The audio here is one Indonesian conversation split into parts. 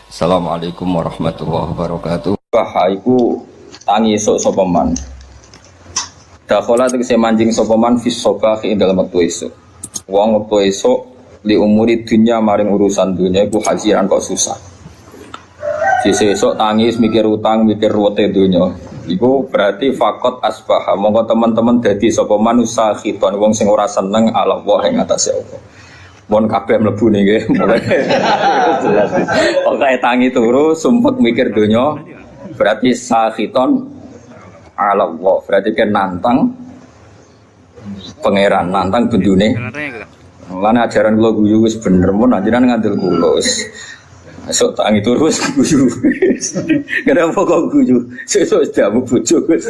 Assalamualaikum warahmatullahi wabarakatuh. Wah, iku tangi esuk sapa man. Dakhala tegese manjing sapa man fis sabah ing dalem wektu esuk. Wong wektu esuk li umuri dunya maring urusan dunya iku hajiran kok susah. Sisi esuk tangis mikir utang, mikir ruwete dunya. Iku berarti fakot asbah. Monggo teman-teman dadi sapa manusa khiton wong sing ora seneng ala Allah ing atase Allah. Mon kabeh mlebu niki mulai jelas. Pokoke tangi turu sumpek mikir donya berarti sakhiton ala Allah. Berarti kan nantang pangeran, nantang bendune. Lan ajaran kula guyu wis bener mun anjenan ngandel kula wis. Esuk tangi turu wis guyu. Kenapa kok guyu? Sesuk wis damu bojo wis.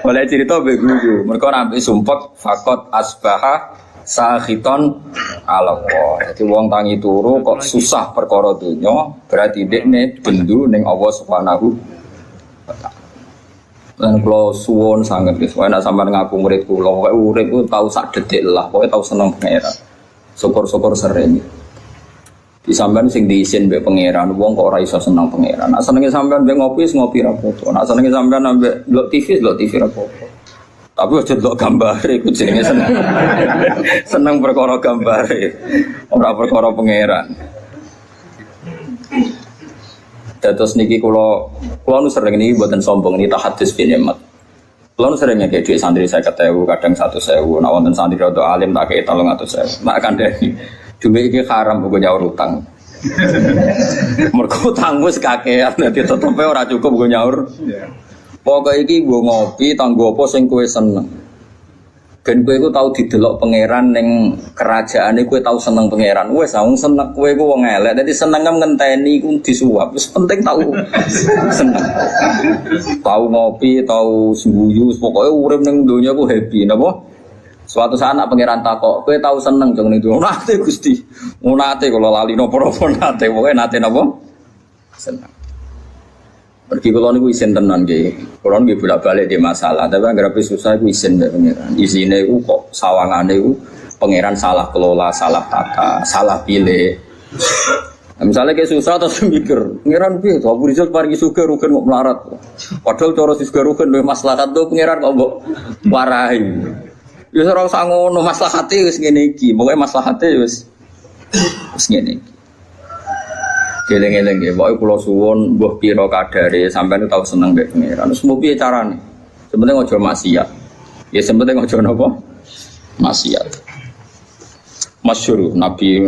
Oleh cerita mbek guyu. Mergo nampi sumpek fakot asbaha sakhiton ala Allah. Jadi wong tangi turu kok susah perkara dunya, berarti dekne bendu ning Allah Subhanahu wa taala. Lan kula suwun sanget wis ana sampean ngaku murid kula, pokoke urip ku tau sak detik lah, pokoke tau seneng pangeran. Syukur-syukur sering. Di sampean sing diisin mbek pangeran, wong kok ora iso seneng pangeran. Nek senenge sampean mbek ngopi, ngopi ra apa-apa. Nek senenge sampean mbek ndelok TV ra apa-apa. Tapi aja delok gambare iku jenenge seneng. Seneng perkara gambare, ora perkara pangeran. Dados niki kula nu sering niki mboten sombong niki tahadus bin nikmat. Kula nu sering ngekek dhuwit santri 50.000, kadang 100.000. Nek wonten santri rada alim tak kei 300.000. Nek kandhani dhuwit iki haram kanggo nyaur utang. Mergo utangmu sekakean dadi tetepe ora cukup kanggo nyaur. Pokoke iki nggo ngopi tanggo apa sing kowe seneng. Ben kowe iku tau didelok pangeran ning kerajaane kowe tau seneng pangeran. Wis wong seneng kowe iku wong elek. Dadi seneng ngenteni iku disuap. Wis penting tau seneng. Tau ngopi, tau sembuyu, pokoke urip ning donya ku happy napa? Suatu saat nak pangeran takok, kowe tau seneng jeng ning donya. Nate Gusti. Nate kula lali napa-napa nate. Pokoke nate napa? Seneng. Pergi kalau niku isin tenan nggih. Kalau nggih bolak-balik di masalah, tapi anggere susah iku isin mbek pangeran. Isine iku kok sawangane iku pangeran salah kelola, salah tata, salah pilih. Nah, misalnya kayak susah terus mikir, pangeran piye to Abu Rizal paringi sugih rugen kok melarat. Padahal cara sugih rugen luwih maslahat to pangeran kok mbok warahi. Ya ora usah ngono, maslahate wis ngene iki. Pokoke maslahate wis ngene iki. Geleng-geleng nggih, pokoke kula suwun mbuh pira kadare sampeyan tau seneng mbek pangeran. Terus mau piye carane? Sepenting aja maksiat. Ya sepenting aja napa? Maksiat. Masyhur Nabi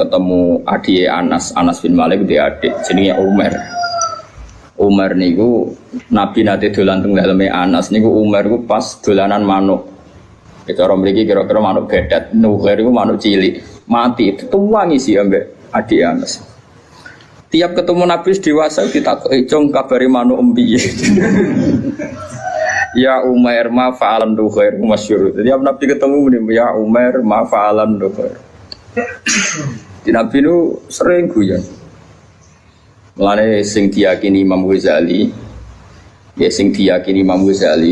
ketemu adike Anas bin Malik dia adik jenenge Umar. Umar niku Nabi nate dolan teng daleme Anas niku Umar niku pas dolanan manuk. Cara mriki kira-kira manuk bedat, nuher iku manuk cilik. Mati dituwangi sih ambek adik Anas. Tiap ketemu Nabi dewasa ditakoki jong kabari manuk empi. Ya Umar ma fa'alan duhair masyhur. Tiap Nabi ketemu muni ya Umar ma fa'alan duhair. Di Nabi nu sering guyon. Mulane sing diyakini Imam Ghazali,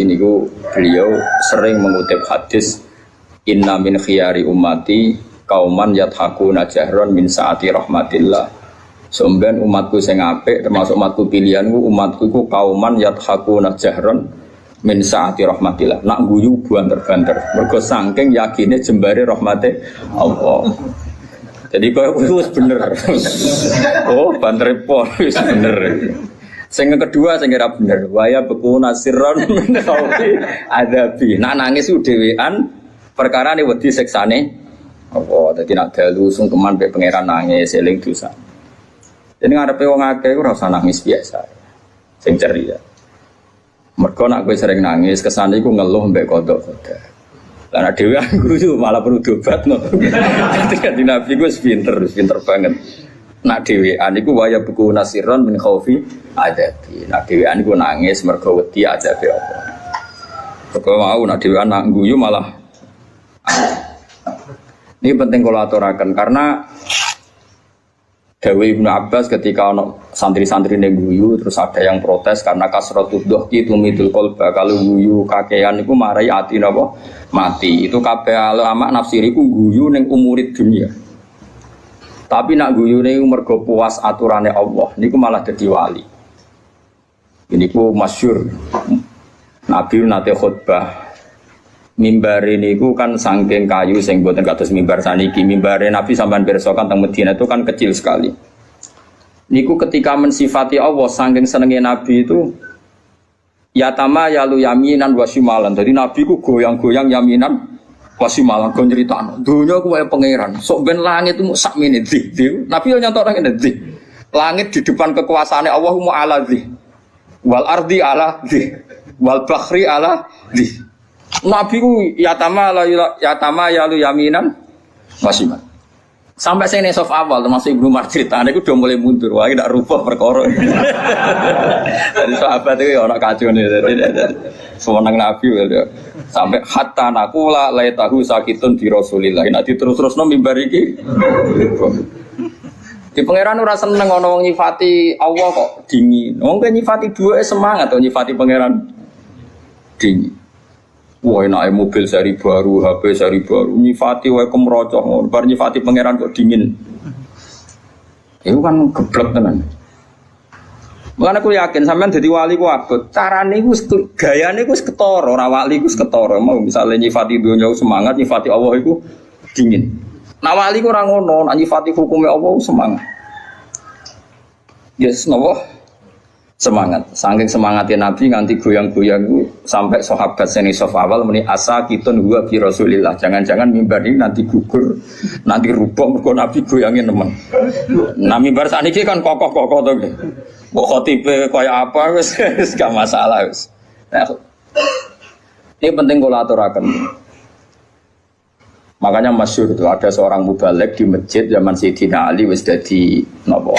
niku beliau sering mengutip hadis inna min khiyari ummati kauman yathakuna jahran min saati rahmatillah. Somben umatku sing apik termasuk umatku pilihanku umatku iku kauman yathakuna jahron min saati rahmatillah. Nak guyu banter-banter mergo saking yakine jembare rahmate Allah. Jadi koyo wis bener. Oh, banter pol wis bener. Sing kedua sing ora bener, waya beku nasirron min khaufi adabi. Nak nangis dhewean perkara ne wedi siksane apa dadi nak dalu sungkeman mbek pangeran nangis eling dosa. Jadi ngarepe wong akeh ora usah nangis biasa. Sing ceria. Mergo nek kowe sering nangis, kesane iku ngeluh mbek kodok-kodok. Lah nek dhewe guyu malah perlu diobatno. Dadi Nabi ku pinter banget. Nek dhewean iku waya buku nasiron min khaufi adati. Nek dhewean iku nangis mergo wedi adabe apa. Kok mau nek dhewean nak guyu malah ini penting kalau aturaken karena Dawe Ibnu Abbas ketika ono santri-santri guyu terus ada yang protes karena kasratud dhahki tumidul qalba, kalau guyu kakean niku marai ati napa mati. Itu kabeh ulama nafsiriku guyu ning umurid dunia. Tapi nak guyune mergo puas aturane Allah, niku malah dadi wali. Ini ku masyhur. Nabi nate khutbah. Mimbar niku kan saking kayu sing boten kados mimbar saniki. Mimbare Nabi sampean pirsa kan teng Madinah itu kan kecil sekali. Niku ketika mensifati Allah saking senenge Nabi itu yatama yalu yaminan wa shimalan. Jadi Nabi ku goyang-goyang yaminan wasimalan kon nyritano. Donya ku wae pangeran. Sok ben langit itu sak menit ndi. Nabi yo nyantok nang ndi. Langit di depan kekuasaane Allah mu ala dzi. Wal ardi ala dzi. Wal bakhri ala dzi. Nabi ku yatama yalu yaminan wasimalan. Sampai saya nesof awal termasuk Ibnu Marjid, ane ku udah mulai mundur, wah tidak rubah perkara. Dari sahabat itu orang kacau nih, semenang Nabi ya. Sampai hatta nakula laitahu sakitun di Rasulillah. Nanti terus no mimbar iki. Di pangeran ora seneng ono wong nyifati Allah kok dingin. Wong kan nyifati dua semangat atau nyifati pangeran dingin. Wah enak mobil seri baru, HP seri baru, nyifati wae kemrocoh, bar nyifati pangeran kok dingin. Itu kan geblek tenan. Makanya aku yakin sampean dadi wali ku abot. Carane iku gayane iku ketara, ora wali iku ketara. Mau misale nyifati donya semangat, nyifati Allah iku dingin. Nah wali ku ora ngono, nek nyifati hukume Allah semangat. Yes, napa? Semangat, saking semangatnya Nabi nganti goyang-goyang sampai sahabat seni sof awal meni asa kitun huwa bi Rasulillah. Jangan-jangan mimbar ini nanti gugur, nanti rubah mergo Nabi goyangin teman. Nah mimbar saniki kan kokoh-kokoh to. Kok khotibe kaya apa wis gak masalah wis. Nah, ini penting kula aturaken. Makanya masyhur itu ada seorang mubalek di masjid zaman Sayyidina Ali wis dadi napa?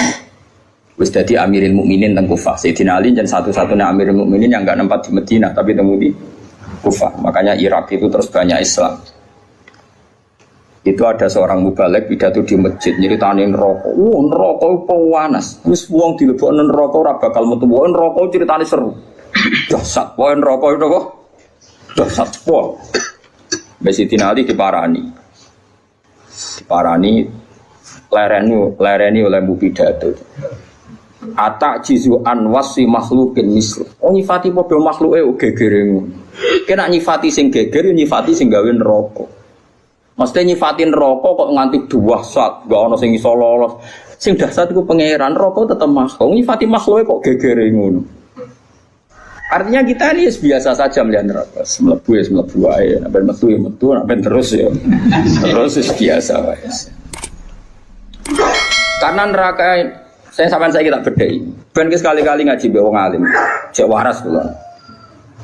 Wis dadi Amirul Mukminin teng Kufah. Sayyidina Ali dan satu-satunya Amirul Mukminin yang enggak nempat di Madinah tapi temu di Kufah. Makanya Irak itu terus banyak Islam. Itu ada seorang mubalek pidato di masjid nyritani neraka. Neraka iku panas. Wis wong dilebokno neraka ora bakal metu. Neraka critane seru. Dahsyat. Wae neraka itu kok dahsyat pol. Sayyidina Ali diparani. Lereni oleh pidato. Atak jizu anwasi makhlukin mislu. Oh nyifati padha makhluke gegere ngono. Kena nyifati sing geger, nyifati sing gawe neraka. Mesti nyifati neraka kok nganti dahsyat, gak ana sing iso lolos. Sing dahsyat iku pangeran, neraka tetep makhluk. Nyifati makhluke kok gegere ngono. Artinya kita ini biasa saja melihat neraka. Mlebu wae, nek metu ya metu, nek terus ya. Terus biasa wae. Karena neraka saya kita bedai. Ben sekali-kali ngaji mbek wong alim. Cek waras kula.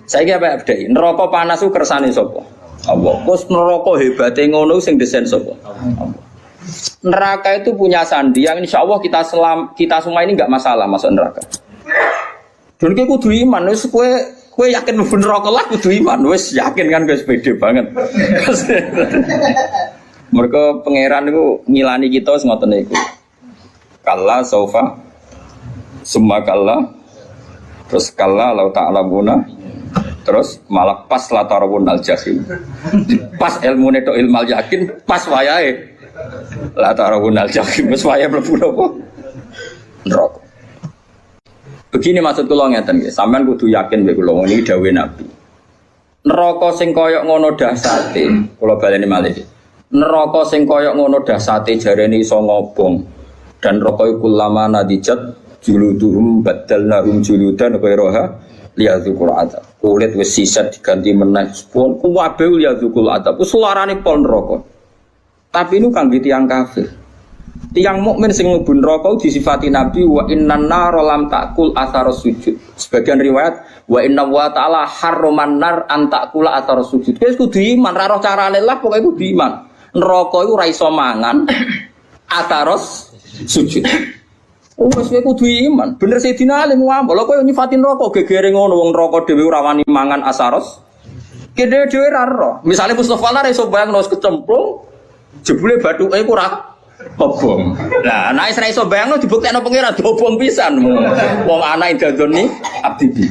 Saiki apa bedai? Neraka panas ku kersane sapa? Allah. Kus neraka hebate ngono sing desain sapa? Allah. Neraka itu punya sandi yang insyaallah kita semua ini enggak masalah masuk neraka. Dan kowe kudu iman wis kowe yakin mlebu neraka lah kudu iman wis yakin kan wis pede banget. Mergo pangeran niku ngilani kita wis ngoten niku. Kalla saufa summa kalla terus kalla lau ta'lamuna terus malah pas la tarawunal jahim pas ilmune tok ilmal yakin pas wayahe la tarawunal jahim wis wayahe mlebu napa neraka. Begini maksud kula ngeten nggih, sampean kudu yakin mek kula niki dawuhe Nabi. Neraka sing kaya ngono dahsate, kula baleni malih. Neraka sing kaya ngono dahsate jarene iso ngobong. Dan rokoi kulama nadijat juluduhum badalnahum juludan ghairaha liyadzukul adab. Kulit wis sisat diganti meneh pun kuwabe liyadzukul adab. Ku suarane pol neraka. Tapi ini kangge tiyang kafir. Tiyang mukmin sing mlebu neraka disifati Nabi wa innan nar lam takul athar sujud. Sebagian riwayat wa inna wa ta'ala harraman nar an takula athar sujud. Wis kudu iman, ra roh carane lah pokoke kudu iman. Neraka iku ora iso mangan ataros sujud. Oh wis kowe kudu iman. Bener Sayyidina Ali ngomong, lha kowe nyifatin neraka gegere ngono wong neraka dhewe ora wani mangan asaros. Kene dhewe ra ro. Misale Mustofa ora iso bayangno kecemplung jebule bathuke iku ora obong. Lah nek ora iso bayangno dibuktekno pengira dobong pisan. Wong ana dadoni abdi.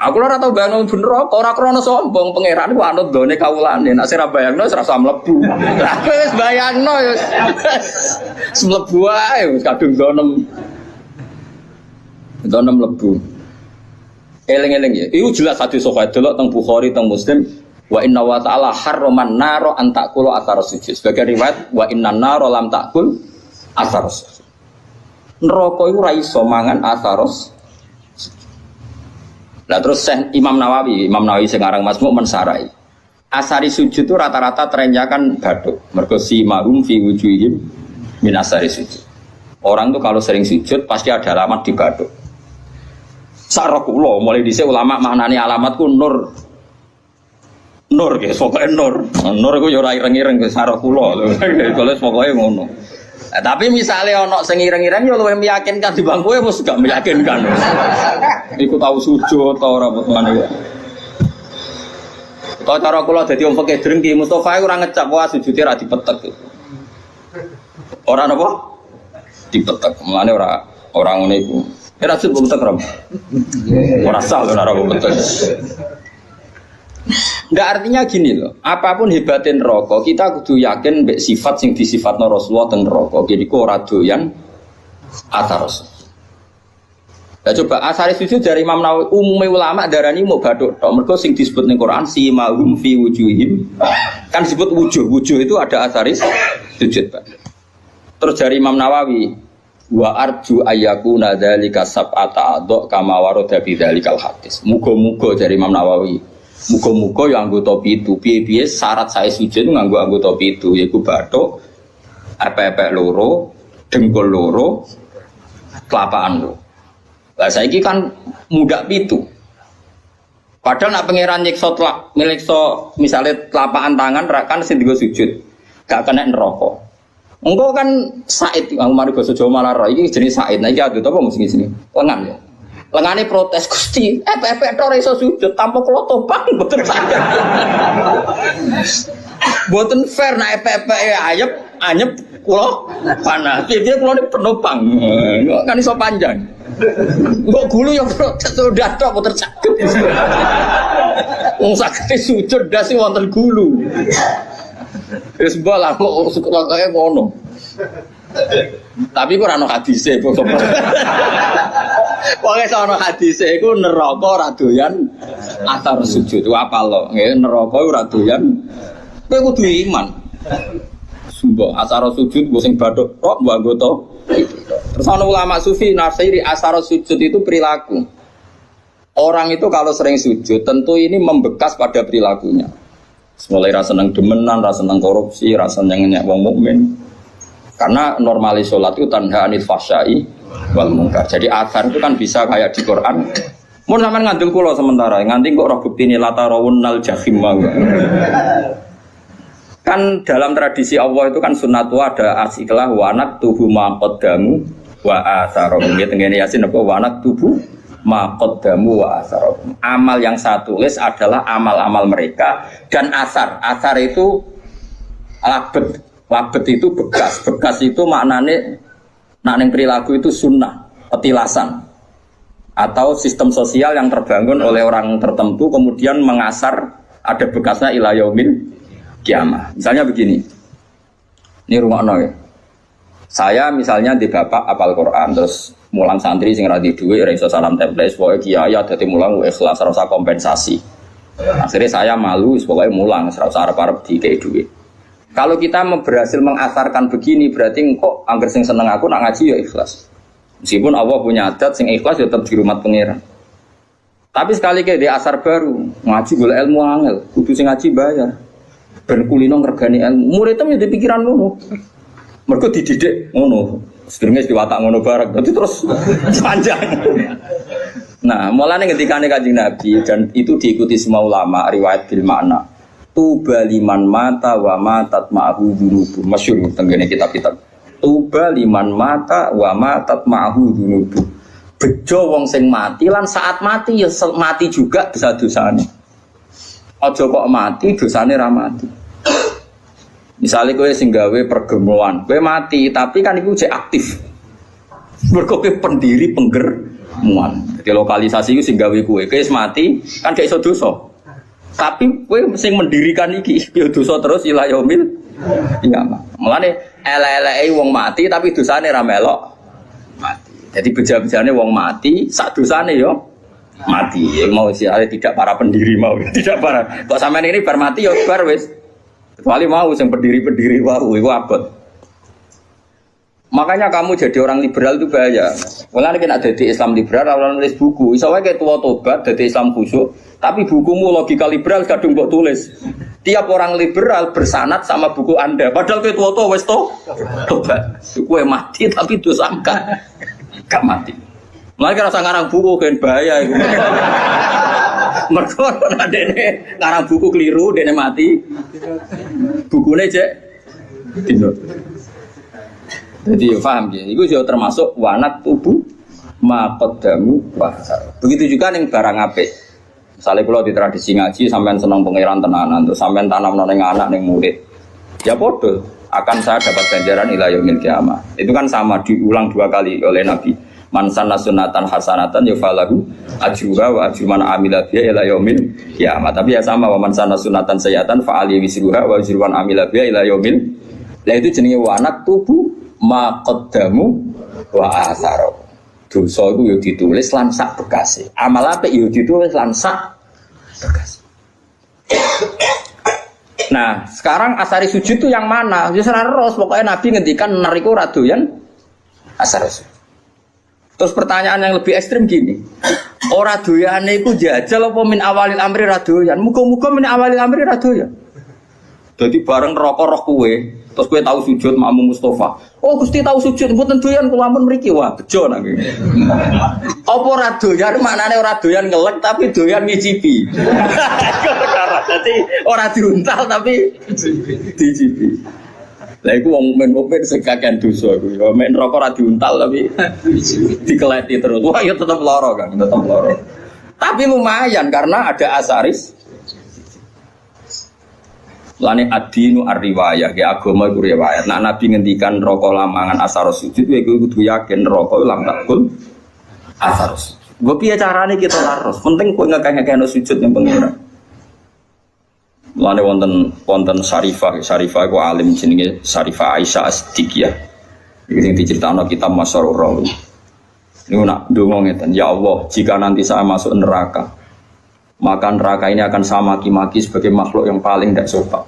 Aku ora tau bayangno bener kok ora krana sombong pangeran ku anut done kawulane. Nek sira bayangno ora usah mlebu. Lah wis bayangno ya. Mlebu ae wis kadung donem mlebu. Eling-eling ya. Iku jelas hadis sahih delok teng Bukhari teng Muslim wa inna wa ta'ala harraman naro an ta'kulu athar sujud. Sebagai riwayat wa innan naro lam ta'kul athar sujud. Neraka iku ora iso mangan athar. Nah terus Imam Nawawi sing aran Masmu mensarai. Asari sujud itu rata-rata trennya kan bathuk. Mergo si marum fi wujuhihim min asari sujud. Orang tuh kalau sering sujud pasti ada alamat di bathuk. Sarakulo mulai dhisik ulama maknane alamatku nur. Nur guys, pokoke nur. Nur iku ya ora ireng-ireng ke sarakulo. Kalau pokoke ngono. Nah, tapi misalnya ono sing ireng-ireng ya luwih meyakinkan dibanding kowe mesti gak meyakinkan. Iku tahu sujud ta ora potane. Kok cara kula dadi wong fikih drengki Mustofa ora ngecap wah sujude ra dipetek. Ora napa? Dipetek. Mulane ora ngene iku. Ora sujud petek ram. Ora sah ora petek. Nggak artinya gini loh, apapun hebatin neraka, kita kudu yakin mbek sifat sing disifatno Rasulullah teng neraka. Jadi kok ora doyan athar. Lah coba asari sujud dari Imam Nawawi umumnya ulama darani mau bathuk tok. Mergo sing disebut ning Quran si mahum fi wujuhim. Kan disebut wujuh itu ada asari sujud, Pak. Terus dari Imam Nawawi wa arju ayyakuna dzalika sab'ata adha kama warada bi dzalikal hadis. Muga-muga dari Imam Nawawi muga-muga ya anggota pitu. Piye-piye syarat saya sujud nganggo anggota pitu yaiku bathuk, epek-epek loro, dengkul loro, kelapaan loro. Lah saiki kan mudak pitu. Padahal nak pangeran nyiksa misale telapakan tangan kan sing digo sujud. Gak kena neraka. Engko kan Said aku mari basa Jawa malah ro iki jenenge Said. Nah iki adu apa mesti sini. Lengan ya. Lengane protes Gusti, epek-epek tok iso sujud tanpa kula topang mboten saged. Mboten fair nek epek-epek anyep kula panas. Piye kula niku penopang. Kan iso panjang. Kok gulu ya protes udah tok mboten saged. Wong saged sujud dasi wonten gulu. Wis bola kok kaya ngono. Tapi kok ora ono hadise kok. Pokoke ana hadise iku neraka ora doyan athar sujud. Apa lo? Nggih neraka ora doyan. Kowe kudu iman. Sumpah athar sujud mbok sing bathuk kok mbok anggota. Terus ana ulama sufi nafsiri athar sujud itu perilaku. Orang itu kalau sering sujud tentu ini membekas pada perilakunya. Mulai rasa seneng demenan, rasa seneng korupsi, rasa seneng nyek wong mukmin. Karena normalis sholat itu tanha anil fahsyai wal munkar. Jadi athar itu kan bisa kayak di Quran. Mun sampean ngandel kula sementara, nganti kok roh buktine latarawunnal jahim. Kan dalam tradisi Allah itu kan sunnatu ada asiklah wanak tubuh ma qaddamu wa atharum. Ya tengene Yasin apa wanak tubuh ma qaddamu wa atharum. Amal yang saya tulis adalah amal-amal mereka dan athar. Athar itu labet itu bekas itu maknanya nak ning perilaku itu sunnah, petilasan atau sistem sosial yang terbangun oleh orang tertentu kemudian mengasar ada bekasnya ila yaumil kiamah. Misalnya begini, ini rungokno ya. Saya misalnya di bapak apal Quran terus mulang santri sing ra di dhuwit ra iso salam template pokoke kiai dadi mulang ikhlas ora usah kompensasi. Akhirnya saya malu pokoke mulang ora usah arep-arep dikei dhuwit. Kalau kita berhasil mengasarkan begini berarti kok angger sing seneng aku nak ngaji ya ikhlas. Meskipun Allah punya adat sing ikhlas ya tetap di rumah pangeran. Tapi sekali ke di asar baru ngaji golek ilmu angel, kudu sing ngaji bayar. Ben kulino ngregani ilmu. Muridnya yo pikiran ngono. Mergo dididik ngono. Sedurunge diwatak ngono bareng. Dadi terus panjang. Nah, mulane ngendikane Kanjeng Nabi dan itu diikuti semua ulama riwayat bil makna. Tuba liman mata wa matat ma'hu dunubu. Masyhur tenggene kitab-kitab. Tuba liman mata wa matat ma'hu dunubu. Bejo wong sing mati lan saat mati ya mati juga dosa-dosane. Aja kok mati dosane ra mati. Misale kowe sing gawe pergemuan, kowe mati tapi kan iku cek aktif. Mergo kowe pendiri penggermuan. Di lokalisasi itu sing gawe kowe mati kan gak iso dosa. Tapi kowe sing mendirikan iki ya dosa terus ila yaumil qiyamah. Mulane elek-eleke wong mati tapi dosane ra melok mati. Jadi beja-bejane wong mati sak dosane yo mati. Mau siale tidak para pendiri mau, tidak para. Kok sampean ini bar mati yo bar wis. Kecuali mau sing pendiri-pendiri wau iku abot. Makanya kamu jadi orang liberal itu bahaya. Mulane nek dadi Islam liberal ora nulis buku, iso wae tua tobat dadi Islam khusyuk, tapi bukumu logika liberal kadung mbok tulis. Tiap orang liberal bersanad sama buku Anda, padahal kowe tua wis tobat. Kowe mati tapi dosa gak mati. Mulane rasa ngarang buku kan bahaya iku. Mergo nek dene ngarang buku keliru, dene mati. Bukune cek dino. Jadi paham ya, itu juga termasuk wanak tubuh makodamu wahsar. Begitu juga ning barang apik. Misalnya kalau di tradisi ngaji sampean senang pangeran tenanan, terus sampean tanam neng anak neng murid, ya bodoh. Akan saya dapat ganjaran ila yaumil qiyamah. Itu kan sama diulang 2 kali oleh Nabi. Man sanna sunatan hasanatan yufalahu ajruha wa ajru man amila biha ila yaumil qiyamah. Tapi ya sama wa man sanna sunatan sayyatan fa ali wisruha wa ajru man amila biha ila yaumil. Lah itu jenenge wanak tubuh maqaddamu wa atharo. Dosa iku yo ditulis lan sak bekase. Amal apik yo ditulis lan sak bekase. Nah, sekarang asari sujud itu yang mana? Ya ros pokoknya Nabi ngendikan nariku ra doyan asari sujud. Terus pertanyaan yang lebih ekstrim gini. Ora doyane iku jajal apa min awalil amri ra doyan? Muga-muga min awalil amri ra doyan. Jadi bareng rokok roh kue, terus kue tahu sujud makmum Mustafa. Oh Gusti tahu sujud, mboten doyan kula ampun mriki wah bejo nang iki. Apa ora doyan maknane ora doyan ngelek tapi doyan ngicipi. Dadi ora diuntal tapi dicipi. Lah iku wong mukmin sing kakean dosa iku. Ya men rokok ora diuntal tapi dikeleti terus. Wah ya tetep lara kan, tetep lara. Tapi lumayan karena ada asaris. Lane adinu ar-riwayah, ya agama iku riwayat. Nah Nabi ngendikan rokok lamangan asar sujud, ya gue kudu yakin rokok lam takul asar sujud. Gue piye carane kita laros? Penting kowe ngekeh-ngekehno sujud yang pengira. Lane wonten Syarifah iku alim jenenge Syarifah Aisyah As-Siddiqiyah. Iki sing diceritakno kitab Masyarur Rawi. Niku nak ndonga ngeten, ya Allah, jika nanti saya masuk neraka, maka neraka ini akan saya maki-maki sebagai makhluk yang paling tidak sopan.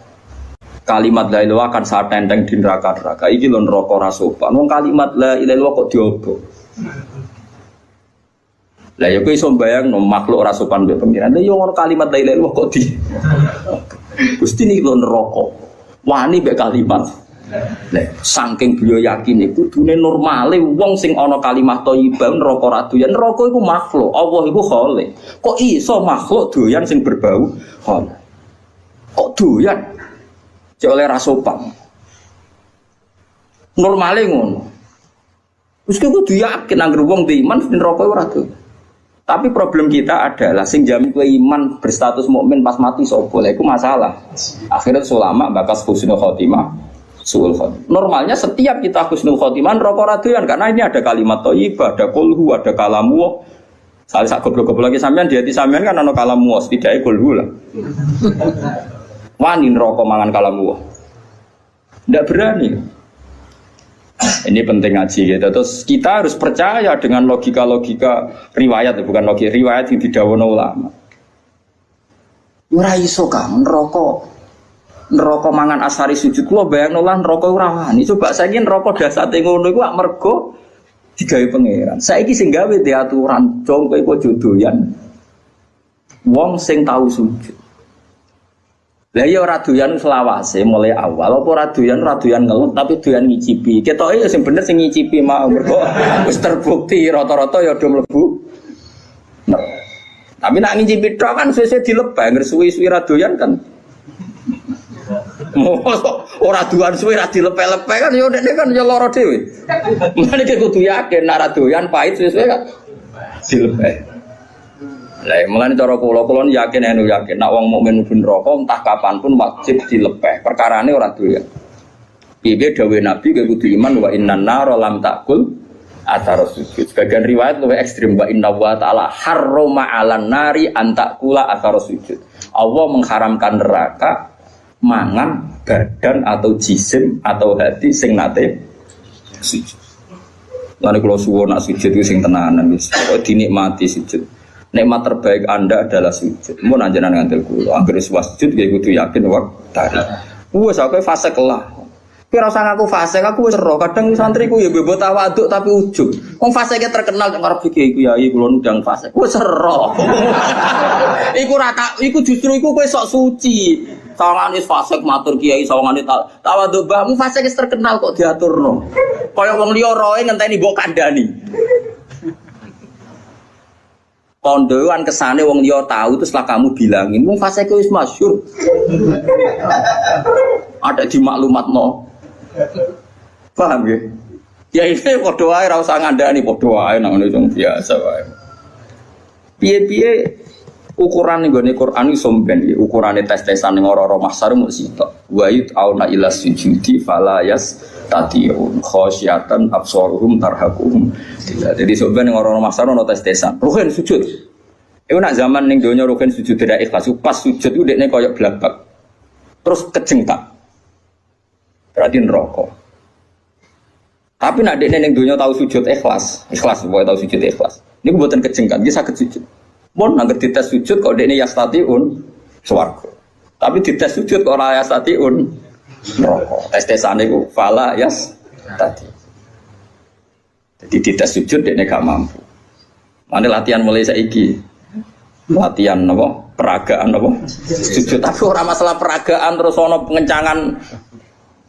Kalimat la ilaha akan saya tenteng di neraka-neraka. Iki lho neraka ora sopan. Wong kalimat la ilaha kok diobok. Lah ya kowe iso mbayangno makhluk ora sopan mbek pengiran. Lah yo ngono kalimat la ilaha kok di. Gusti niki lho neraka. Wani mbek kalimat. Lah saking beliau yakin iku kudune normale wong sing ana kalimat thayyibah neraka ora doyan. Neraka iku makhluk, Allah iku khalik. Kok iso makhluk doyan sing berbau khalik? Kok doyan? Cek oleh rasopan. Normale ngono. Wis kudu yakin anggere wong diiman neraka ora doyan. Tapi problem kita adalah sing jamin kowe iman berstatus mukmin pas mati sapa? Lha iku masalah. Akhirnya ulama bakas husnul khotimah. Suul khotimah. Normalnya setiap kita husnul khotimah rokok radoyan karena ini ada kalimat thayyibah, ada kulhu, ada kalamu. Salah sak goblok-goblok lagi sampean di hati sampean kan ana kalamu, setidaknya kulhu lah. Wani rokok mangan kalamu. Ndak berani. Ini penting ngaji gitu. Terus kita harus percaya dengan logika-logika riwayat, bukan logika riwayat yang didhawuhna ulama. Ora iso kan neraka mangan asari sujud kula bayangno lah neraka ora wani. Coba saiki neraka dasate ngono iku mergo digawe pangeran. Saiki sing gawe diaturan dong kowe kok jodoyan. Wong sing tau sujud. Lah ya ora doyan selawase mulai awal apa ora doyan ngelut tapi doyan ngicipi. Ketoke ya sing bener sing ngicipi mau mergo wis terbukti rata-rata ya do mlebu. Tapi nak ngicipi tok kan sesuk dilepeh ngresuwi-suwi ra doyan kan. Ora duan suwe ra dilepe-lepe kan ya nek kan ya lara dhewe. Mulane iki kudu yakin nek ra doyan pahit suwe-suwe kan dilepe. Lah mulane cara kula yakin nek wong mukmin mlebu neraka entah kapan pun wajib dilepe. Perkarane ora doyan. Piye dawuh Nabi kudu iman wa innan nar lam takul atar sujud. Sebagian riwayat lebih ekstrim, wa inna wa ta'ala harrama 'alan nari antakula atar sujud. Allah mengharamkan neraka mangan badan atau jisim atau hati sing nate sujud. Lalu kalau suwon nak sujud itu sing tenanan wis. Dinikmati sujud. Nikmat terbaik Anda adalah sujud. Mun anjenan ngantil kula, anggere sujud ya kudu yakin waktari. Wes aku fase kelah. Kowe ora usah ngaku fase, aku wis ero. Kadang santriku ya bebo tawaduk tapi ujug. Wong faseke terkenal nek arep iki kiai kula nundang fase. Wis ero. Iku justru iku kowe sok suci. Sawangane fasek matur kiai, sawangane tawaduk mbahmu fasek wis terkenal kok diaturno. Kaya wong liya roe ngenteni mbok kandhani. Kondoan kesane wong liya tahu itu setelah kamu bilangin, mung fasek wis masyhur. Ada di maklumatno. Paham ya? Ya ini padha wae ora usah ngandani padha wae nang ngono biasa wae. Piye-piye ukuran ning gone Quran iki somben iki ukurane tes-tesan ning ora-ora mahsar mung sitok. Wa yut'auna ila sujudi fala yastati'un khasyatan absaruhum tarhaquhum. Jadi somben ning ora-ora mahsar ono tes-tesan. Ruhin sujud. Iku nak zaman ning donya ruhin sujud tidak ikhlas. Pas sujud ku dekne koyo blabak. Terus kejengtak. Berarti neraka. Tapi nak dekne ning donya tahu sujud ikhlas pokoke tahu sujud ikhlas. Niku mboten kejengkan, iki saged sujud. Mun nangger dites sujud kok dekne yastatiun swarga. Tapi dites sujud kok ora yastatiun neraka. Tes-tesane iku fala yastati. Jadi dites sujud dekne gak mampu. Mane latihan mulai saiki. Latihan napa? Peragaan napa? Sujud tapi ora masalah peragaan terus ana pengencangan.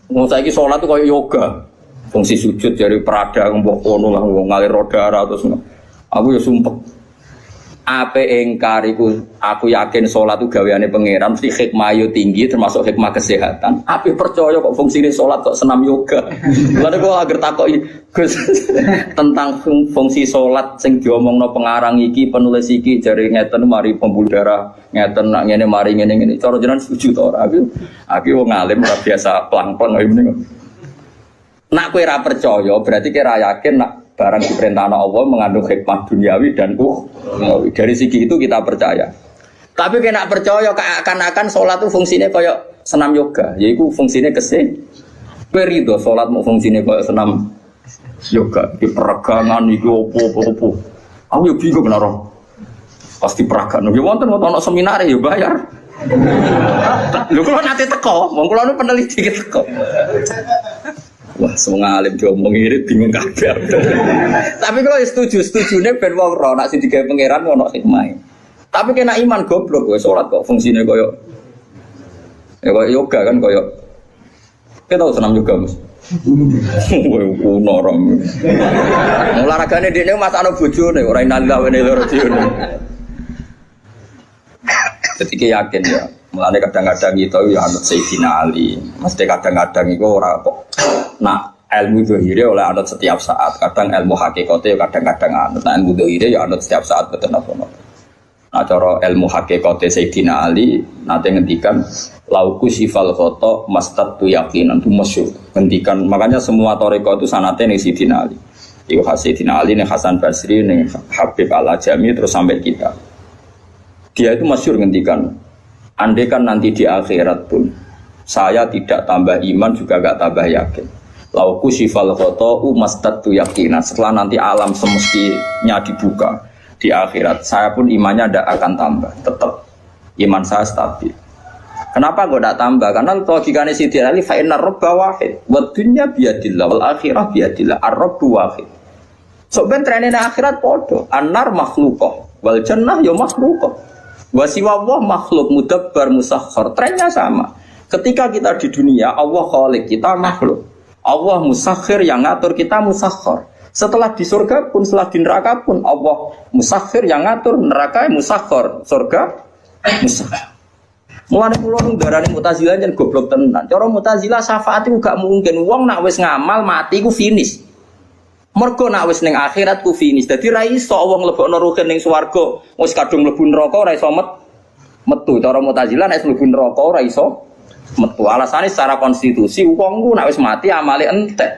Wong saiki salat tuh koyo yoga. Fungsi sujud dari perada mbok kono lah wong ngalir darah terus. Aku ya sumpek. Ape engkar iku aku yakin salat itu gaweane pangeran mesti hikmah yo tinggi termasuk hikmah kesehatan. Ape percaya kok fungsine salat kok senam yoga. Lha kok agar takoki Gus tentang fungsi salat sing diomongno pengarang iki penulis iki jare ngeten mari pembuluh darah ngeten nak ngene mari ngene cara jenengan setuju to ora aku wong alim ora biasa plang-plang kaya ngene. Nak kowe ora percaya berarti kowe ora yakin nak barang diperintahkan Allah mengandung hikmah duniawi dan dari segi itu kita percaya. Tapi kena percaya akan sholat itu fungsinya kayak senam yoga, yaitu fungsinya keseh. Perido sholat mau fungsinya kayak senam yoga, di peragangan itu opo. Aku ya bingung benar. Pasti peragangan. Ya wonten ono seminar ya bayar. Lho kalau nanti teko, wong kula nu peneliti teko. Wah, semua alim diomong irit bingung kabeh. Tapi kalau setujune ben wong ora nek sing digawe pangeran ono hikmah. Tapi kena iman goblok kowe salat kok fungsine koyo yoga kan koyo. Kita tahu senam yoga Mas. Kowe kuno ora. Olahragane dekne masakno bojone ora inalillah wa inna ilaihi raji'un. Jadi yakin ya. Mulane kadang-kadang itu ya anut Sayyidina Ali. Mesti kadang-kadang itu ora kok. Nah, ilmu zahire oleh anut setiap saat. Kadang ilmu hakikate kadang-kadang anut. Nah, ilmu zahire ya anut setiap saat betul apa. Nah, cara ilmu hakikate Sayyidina Ali nanti ngendikan lauku sifal khoto mastatu yakinan itu masyhur. Ngendikan makanya semua thariqah itu sanate ning Sayyidina Ali. Iku Sayyidina Ali ning Hasan Basri ning Habib Al-Ajami terus sampai kita. Dia itu masyhur ngendikan andai kan nanti di akhirat pun saya tidak tambah iman juga gak tambah yakin. Lauku sifal khoto'u mastatu yakinan. Setelah nanti alam semestinya dibuka di akhirat, saya pun imannya tidak akan tambah. Tetap iman saya stabil. Kenapa kok tidak tambah? Karena logikanya Sayyidina Ali fa'innar robba wahid wa dunya biyadillah wal akhirah biyadillah ar-robbu wahid. So ben trennya akhirat podo an-nar makhluqah wal jannah ya makhluqah. Wa siwa Allah makhluk mudabbar musakhkhar. Trennya sama. Ketika kita di dunia Allah khalik, kita makhluk. Allah musakhir yang ngatur, kita musakhkhar. Setelah di surga pun, setelah di neraka pun Allah musakhir yang ngatur, neraka musakhkhar, surga musakhkhar. Mulane kula nu darani Mu'tazilah jan goblok tenan. Cara Mu'tazilah syafaat iku gak mungkin. Wong nak wis ngamal mati ku finish. Mergo nak wis ning akhirat ku finish. Dadi ra iso wong mlebokno ruhin ning swarga, wis kadung mlebu neraka ora iso metu. Cara Mu'tazilah nek mlebu neraka ora iso metu. Alasane secara konstitusi wong ku nak wis mati amale entek.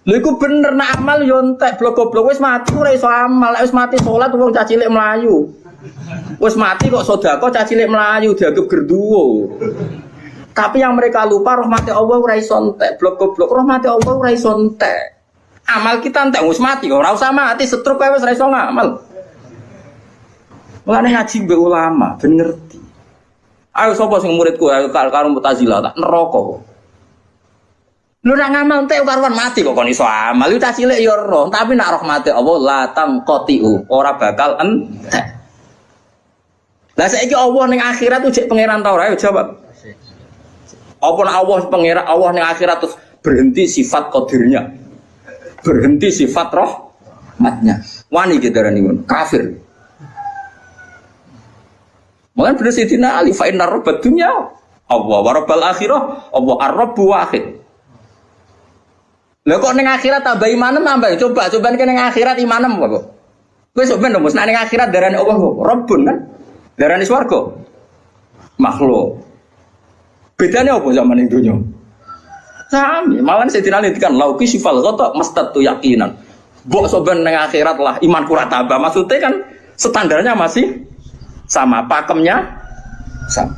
Lha iku bener nak amal yo entek blok-blok wis mati ora iso amal, wis mati salat wong cah cilik mlayu. Wis mati kok sedekah cah cilik mlayu dianggap gerduwo. Tapi yang mereka lupa rahmati Allah ora iso entek, blok-blok rahmati Allah ora iso entek. Amal kita entek wis mati kok ora usah mati setruk wae wis ora iso ngamal. Mulane ngaji mbek ulama ben ngerti. Ayo sapa sing muridku ayo karo Mu'tazilah tak neraka. Lu nak ngamal entek karuan mati kok kon iso amal. Lu cah cilik ya roh, tapi nak rahmate Allah la tangqatiu, ora bakal entek. Lah saiki Allah ning akhirat ujek pangeran ta ora? Ayo jawab. Apa nak Allah pangeran Allah ning akhirat terus berhenti sifat qadirnya. Berhenti sifat rahmatnya. Wani kidarani ngono, kafir. Mulane bener Sidina Ali fa inna rabbad dunya Allah wa rabbal akhirah Allah ar-rabbu wahid. Lah kok ning akhirat tambah imanem tambah. Coba ning akhirat imanem kok. Kowe sok ben nek ning akhirat darane Allah kok Rabbun kan. Darane swarga. Makhluk. Bedane apa zaman ning donya? Sami, malah Sayyidina Ali kan lauki sifal ghata mastatu yaqinan. Mbok sok ben ning akhirat lah iman kurat tambah. Maksudnya kan standarnya masih sama, pakemnya sama.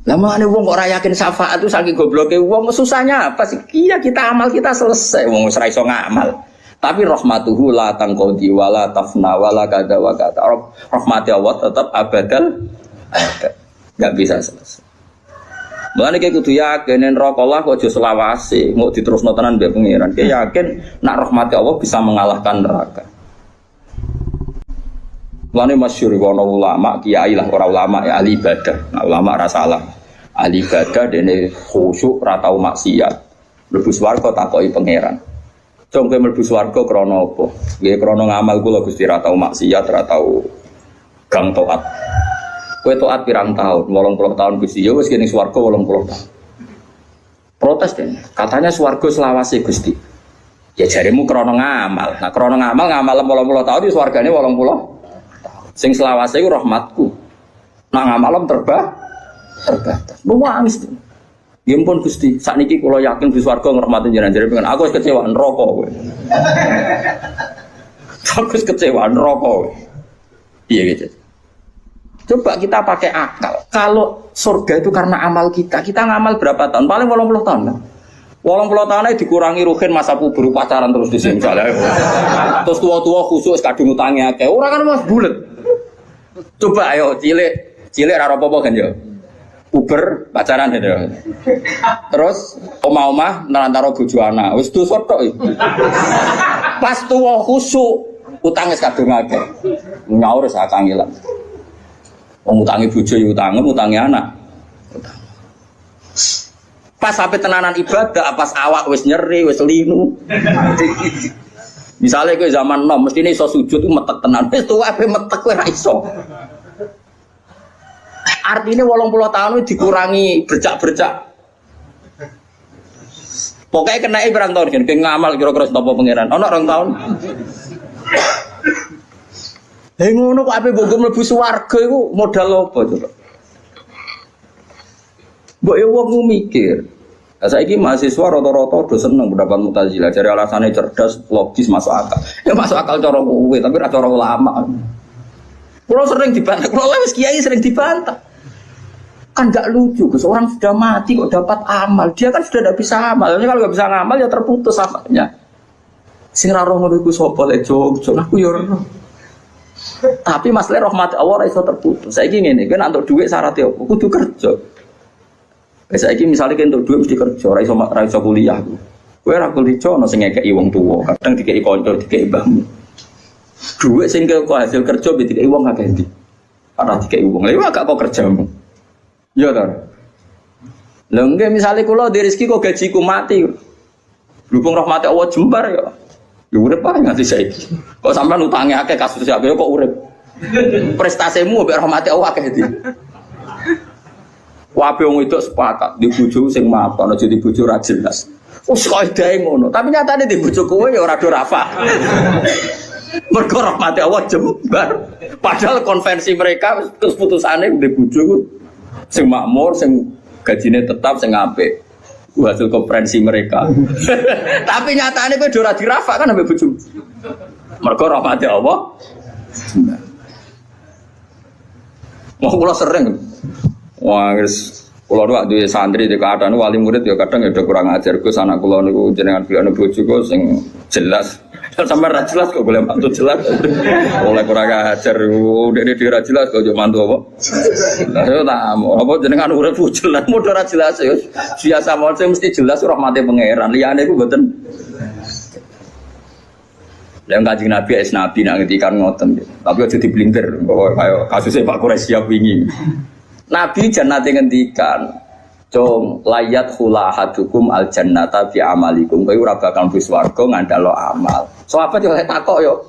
Lama ane wong kok ora yakin syafaat itu saking gobloke wong susahnya apa sih? Iya kita amal kita selesai wong wis ora iso ngamal. Tapi rahmatuhu la tangqadi wala tafna wala kada wa kada. Rahmati Allah tetap abadal abad. Enggak bisa selesai. Mulane iki kudu yakin neraka Allah kok aja selawase, mau diterusno tenan mbek pangeran. Ki yakin nak rahmati Allah bisa mengalahkan neraka. Mulane masyhur ana ulama kiai lah ora ulama ya ahli ibadah. Nah, ulama ra salah. Ahli ibadah dene khusyuk ra tau maksiat. Mlebu swarga takoki pangeran. Jong kowe mlebu swarga krana apa? Nggih krana ngamal kula Gusti ra tau maksiat, ra tau gang taat. Kowe taat pirang tahun? 80 tahun Gusti. Ya wis kene swarga 80 tahun. Protes dene. Katanya swarga selawase Gusti. Ya jaremu krana ngamal. Nah krana ngamal 80 tahun di swargane 80. Sing selawase iku rahmatku. Nak ngamalem terbatas. Nangis. Ya ampun Gusti, sakniki kula yakin di swarga ngrahmati jenengan jare pengen aku wis kecewa neraka kowe. Aku wis kecewa neraka kowe. Iya gitu. Coba kita pakai akal. Kalau surga itu karena amal kita ngamal berapa tahun? Paling 80 tahun kan? 80 tahun aja dikurangi ruhin masa puber pacaran terus di sini misalnya. Terus tua-tua khusus kadung utange akeh. Ora kan Mas bulet. Coba ayo cilik ra apa-apa kan ya. Puber pacaran gitu. Terus omah-omah nerantara bojo anak. Wis dosa tok iki. Pas tuwa khusuk utang wis kadung akeh. Nyaur sak kangelan. Wong utangi bojo ya utangi anak. Pas sampai tenanan ibadah, pas awak wis nyeri, wis linu. Misalnya kowe zaman nom, mesti ini iso sujud itu metek tenan. Wis tuwa ape metek kowe ra iso. Artinya 80 tahun itu dikurangi bercak-bercak. Pokoknya kena berang tahun kan, kayak ngamal kira-kira setopo pangeran. Ono 2 tahun. Hei ngono kok ape mbok mlebu swarga iku modal apa coba? Mbok yo wong mikir. Lah saiki mahasiswa rata-rata do seneng pendapat Mu'tazilah. Jare alasane cerdas, logis, masuk akal. Ya masuk akal cara kowe, tapi ra cara ulama. Kulo sering dibantah, kulo wis kiai sering dibantah. Kan enggak lucu, seorang sudah mati kok dapat amal. Dia kan sudah tidak bisa amal. Kalau enggak bisa ngamal ya terputus amalnya. Sing ra roh ngono iku sapa lek jog, aku ya ora. Tapi masalah rahmat Allah iso terputus. Saiki ngene, kowe nek entuk dhuwit syaratnya apa? Kudu kerja. Saiki misale kowe entuk dhuwit mesti kerja, ora iso kuliah. Kowe ora kuliah ono sing ngekeki wong tuwa, kadang dikeki kanca, dikeki mbahmu. Dhuwit sing kok hasil kerja mbek dikeki wong akeh ndi? Ora dikeki wong. Lha gak kok kerjamu. Ya ta. Lha nggih misale kula di rezeki kok gajiku mati. Berhubung rahmat Allah jembar ya. Ya urip ae nganti saiki. Kok sampean utange akeh kasus akeh kok urip. Prestasimu mbek rahmat Allah akeh ndi. Wae wong itu sepakat di bojo sing mapan aja di bojo ra jelas. Wis kaidahe ngono, tapi nyatane di bojo kowe ya ora do rafa. Mergo rahmat Allah jembar. Padahal konvensi mereka terus putusane di bojo sing makmur, sing gajine tetap, sing apik. hasil konferensi mereka. Tapi nyatane kowe ora dirafak kan ambek bojomu. Mergo rahmate Allah. Mau kula sering. Wah, guys, kula duwe santri di keadaan wali murid ya kadang ada kurang ajar. Gus anak kula niku jenengan bilane bojoku sing jelas. Sampai ra jelas kok boleh mantu jelas. Oleh kurang ajar dekne dhewe ra jelas kok yo mantu apa. Lah yo tak apa jenengan urip jelas modho ra jelas ya. Biasa mawon mesti jelas rahmate pangeran. Liyane iku mboten. Lah Kanjeng Nabi es nabi nak ngendikan ngoten. Tapi aja diblinter bahwa kaya kasusnya Pak Quraisy siap wingi. Nabi jannate ngendikan, "Cung layat khula hadukum al jannata bi amalikum." Kowe ora bakal mlebu swarga ngandalo amal. Sahabat yo takok yo.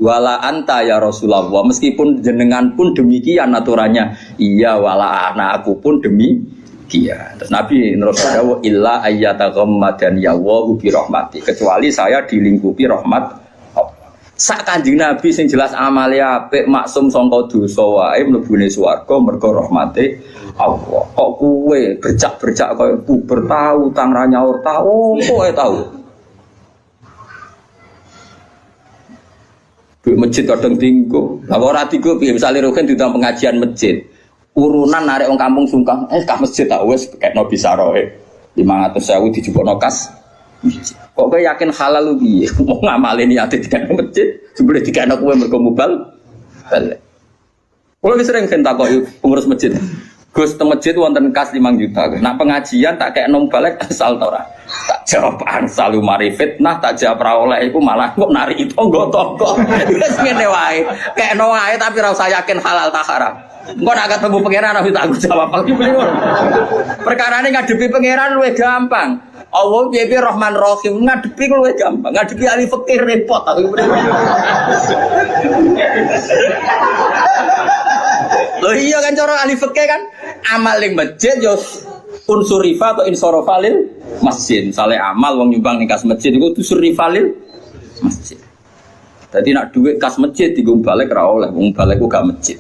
Wala anta ya Rasulullah, meskipun jenengan pun demikian aturannya. Iya wala aku pun demikian. Terus Nabi terus dawuh illa ayyataghammadan ya wa bi rahmati. Kecuali saya dilingkupi rahmat sak Kanjeng Nabi sing jelas amale apik maksum sangka dosa wae mlebune swarga mergo rahmate Allah. Kok kowe bercak-bercak kaya puber tau tang ra nyaur tau kowe tau. Di masjid kadang tinggo. Lah ora tinggo piye misale roken diundang pengajian masjid. Urunan narik wong kampung sungkan ka masjid tak wis kekno bisaroe 500.000 dijupukno kas. Kok kowe yakin halal lu piye? Mau ngamale niate dikene masjid, jebule dikene kowe mergo mubal. Balik. Kulo wis sering takoki pengurus masjid. Gus teng masjid wonten kas 5 juta. Nak pengajian tak kekno balik asal ta ora? Tak jawab ansal mari fitnah, tak jawab ra oleh iku malah kok nari tangga-tangga. Wis ngene wae. Kekno wae tapi ora usah yakin halal ta haram. Engko nak ketemu pangeran aku tak jawab. Perkarane ngadepi pangeran luwih gampang. Allah piye-piye Rahman Rahim ngadepi luwih gampang. Ngadepi ahli fikih repot aku. Loh iya kan cara ahli fikih kan amal ning masjid yo unsur rifa atau insorofa lil masjid. Misale amal wong nyumbang ning kas masjid iku unsur rifa lil masjid. Dadi nak dhuwit kas masjid dienggo balik ra oleh, wong balik ku gak masjid.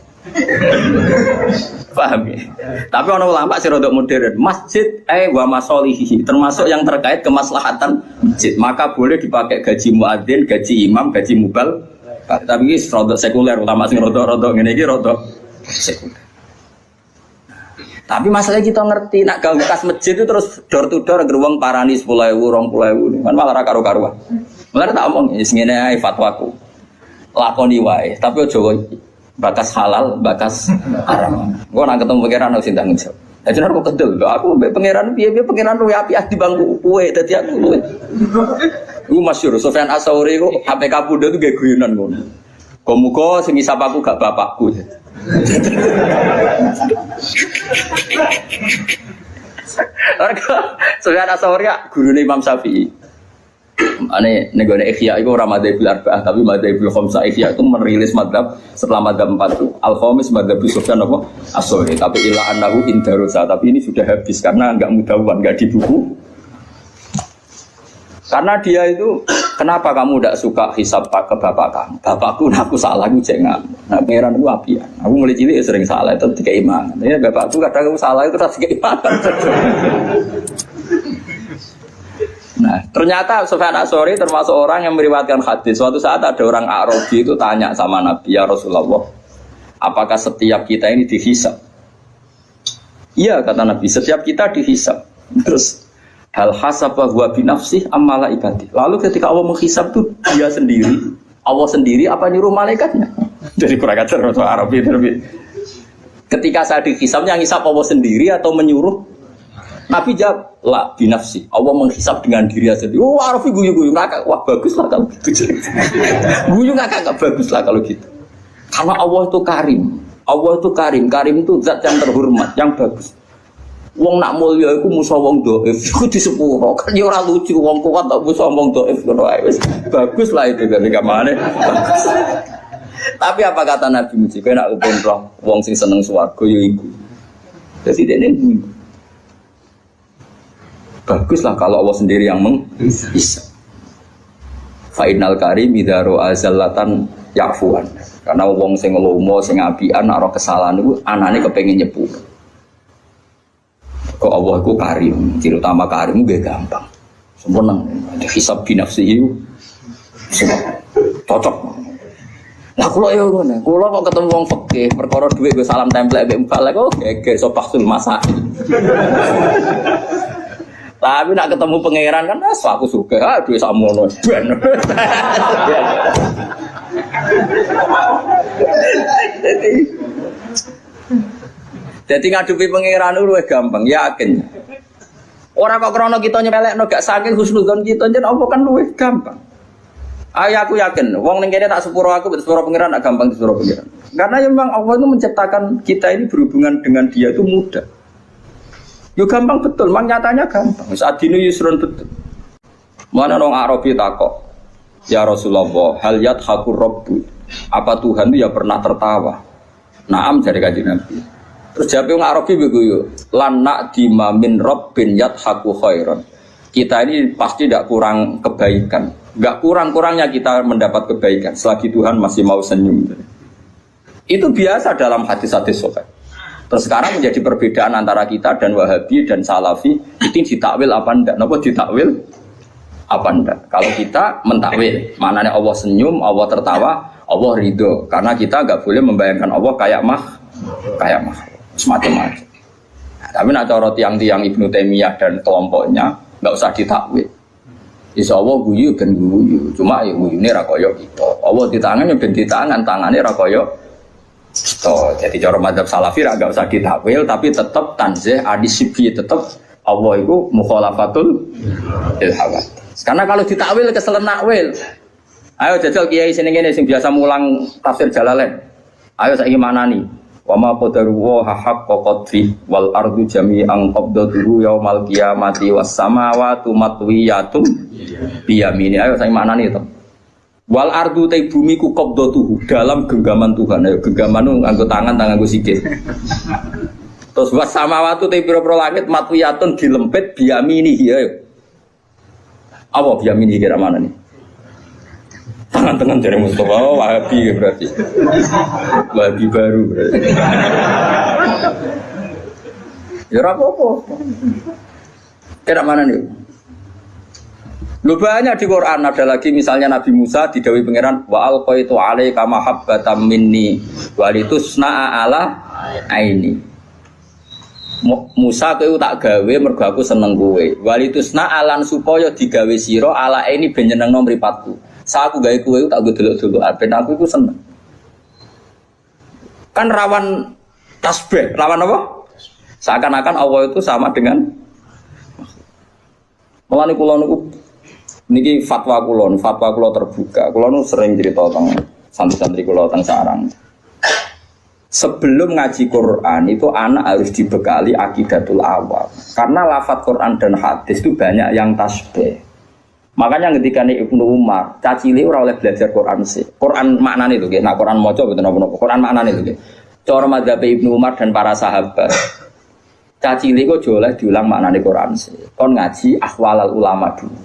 Paham ya? Tapi orang ulama sih rodok modern. Masjid wa masolihi termasuk yang terkait kemaslahatan masjid. Maka boleh dipakai gaji muadzin, gaji imam, gaji mubal. Tapi ini rodok sekuler. Ulama sih rodok ngene iki rodok sekuler. Tapi masalahnya kita ngerti nak gawe kas masjid itu terus door to door geruang parani 10.000, 20.000 kan malah ra karo-karuan. Mulane tak omong wis ngene ae fatwaku. Lakoni wae, tapi aja bakas halal, bakas haram. Gua nak ketemu pangeran harus tanggung jawab. Jadi aku kedel, aku pangeran piye-piye pangeran luwe apik di bangku kowe dadi aku luwe. Iku masyhur Sufyan Ats-Tsauri kok APK Bunda itu gak guyonan ngono. Muga sing isap aku gak bapakku. Sufyan Ats-Tsauri gurune Imam Syafi'i. Ane negara Ikhya itu orang madzhab arba'ah tapi madzhab khamsah Ikhya itu merilis madzhab setelah madzhab 4 itu al-khamis madzhab Sufyan apa as-Tsauri tapi ila annahu indarusa tapi ini sudah habis karena enggak mudawwan enggak di buku karena dia itu kenapa kamu tidak suka hisab ke bapak kamu bapakku aku salah aku jangan nah pangeran aku apian aku mulai cilik sering salah itu keimanan ya bapakku kadang aku salah itu rasa keimanan. Nah, ternyata Sufyan Ats-Tsauri termasuk orang yang meriwayatkan hadis. Suatu saat ada orang Arabi itu tanya sama Nabi, ya Rasulullah, apakah setiap kita ini dihisab? Iya, kata Nabi, setiap kita dihisab. Terus, hal hasaba huwa binafsih am malaikati. Lalu ketika Allah menghisab itu dia sendiri, Allah sendiri apa nyuruh malaikatnya? Jadi kurang ajar orang Arabi terlebih. Ketika saya dihisab, yang hisab Allah sendiri atau menyuruh? Nabi jawab, la binafsi. Allah menghisab dengan diri sendiri. Oh, Arafi guyu-guyu ngakak. Wah, baguslah kalau gitu. Guyu ngakak baguslah kalau gitu. Karena Allah itu karim. Allah itu karim. Karim itu zat yang terhormat, yang bagus. Wong nak mulya iku musa wong dhaif. Iku disepuro. Kan ya ora lucu wong kuat tak musa wong dhaif ngono ae wis. Baguslah itu kan kamane. Tapi apa kata Nabi Muji? Kowe nak kepen roh wong sing seneng swarga ya iku. Dadi dene guyu. Baguslah kalau Allah sendiri yang menghisab. Fa'inal karim idharu azallatan yakfuan. Karena wong sing lomo, sing apian, aro kesalahan itu anaknya kepengen nyepur. Kok Allah itu karim, ciri utama karim gak gampang. Sempurna, hisab binafsi itu cocok. Nah kalau ya ngono, kalau kok ketemu wong fikih, perkara duit gue salam template mbek balik kok gege sopaksul masak. Tapi nak ketemu pangeran kan aku suka, duit samono. Jadi ngadepi pangeran itu luwih gampang, yakin. Orang kok krono kita nyepelekno gak saking husnudzon kita jen apa kan luwih gampang. Ayo aku yakin, wong ning kene tak sepuro aku, sepuro pangeran tak gampang sepuro pangeran. Karena memang Allah itu menciptakan kita ini berhubungan dengan Dia itu mudah. Yo gampang betul, mang nyatanya gampang. Wis adine yusrun betul. Mana nang Arabi takok, ya Rasulullah, hal yadhakur rabbu. Apa Tuhan itu ya pernah tertawa? Naam dari kanjeng Nabi. Terus jawab wong Arabi begitu, lan na'dima min rabbin yadhaku khairan. Kita ini pasti tidak kurang kebaikan. Enggak kurang-kurangnya kita mendapat kebaikan selagi Tuhan masih mau senyum. Itu biasa dalam hadis-hadis sahih. Terus sekarang menjadi perbedaan antara kita dan Wahabi dan Salafi itu ditakwil apa enggak? Napa ditakwil apa enggak? Kalau kita mentakwil, maknanya Allah senyum, Allah tertawa, Allah ridho. Karena kita enggak boleh membayangkan Allah kayak semacam-macam. Nah, tapi nak cara tiang-tiang Ibnu Taimiyah dan kelompoknya enggak usah ditakwil. Insya Allah guyu ben guyu, cuma ya guyune ra kaya kita. Allah di tangan ya ben di tangan, tangannya ra kaya kita. Jadi cara mazhab Salafi ra enggak usah ditakwil, tapi tetap tanzih adisibi, tetap Allah itu mukhalafatul lil hawa. Karena kalau ditakwil keselen nakwil. Ayo jajal kiai sini ngene sing biasa mulang tafsir Jalalain. Ayo saiki manani. Wa ma qadaru wa haqqa qadri wal ardu jami'an qabdatuhu yaumal qiyamati was samawati matwiyatum biyamini. Ayo saiki manani to. Wal ardu te bumi ku qabdatuhu dalam genggaman Tuhan. Ayo genggaman nganggo tangan nganggo sikil. Terus was samawati te pira-pira langit matwiyatun dilempit biyamini ayo. Apa biyamini kira mana nih? Tangan-tangan dari Mustafa, Wahabi berarti. Wahabi baru berarti. Ya apa-apa. Kira mana nih? Lu banyak di Quran ada lagi misalnya Nabi Musa didhawuhi pangeran wa alqaitu alaika mahabbatan minni walitusna'a ala aini. Musa kowe tak gawe mergo aku seneng kowe. Walitusna'a lan supaya digawe sira ala aini ben nyenengno mripatku. Saat aku gawe kowe tak go delok-delok ben aku iku seneng. Kan rawan tasbih, rawan apa? Seakan-akan Allah itu sama dengan mulane kula niku niki fatwa kula terbuka. Kula nu sering cerita tentang santri-santri kula teng sarang. Sebelum ngaji Quran itu anak harus dibekali akidatul awam. Karena lafaz Quran dan hadis itu banyak yang tasbih. Makanya ketika Ibnu Umar, cacile ora oleh belajar Quran sih. Quran maknane lho nggih, nek Quran maca mboten napa-napa. Quran maknane lho nggih. Cara madzhab Ibnu Umar dan para sahabat. Cacile kok oleh diulang maknane Quran sih. Kon ngaji ahwalal ulama dulu.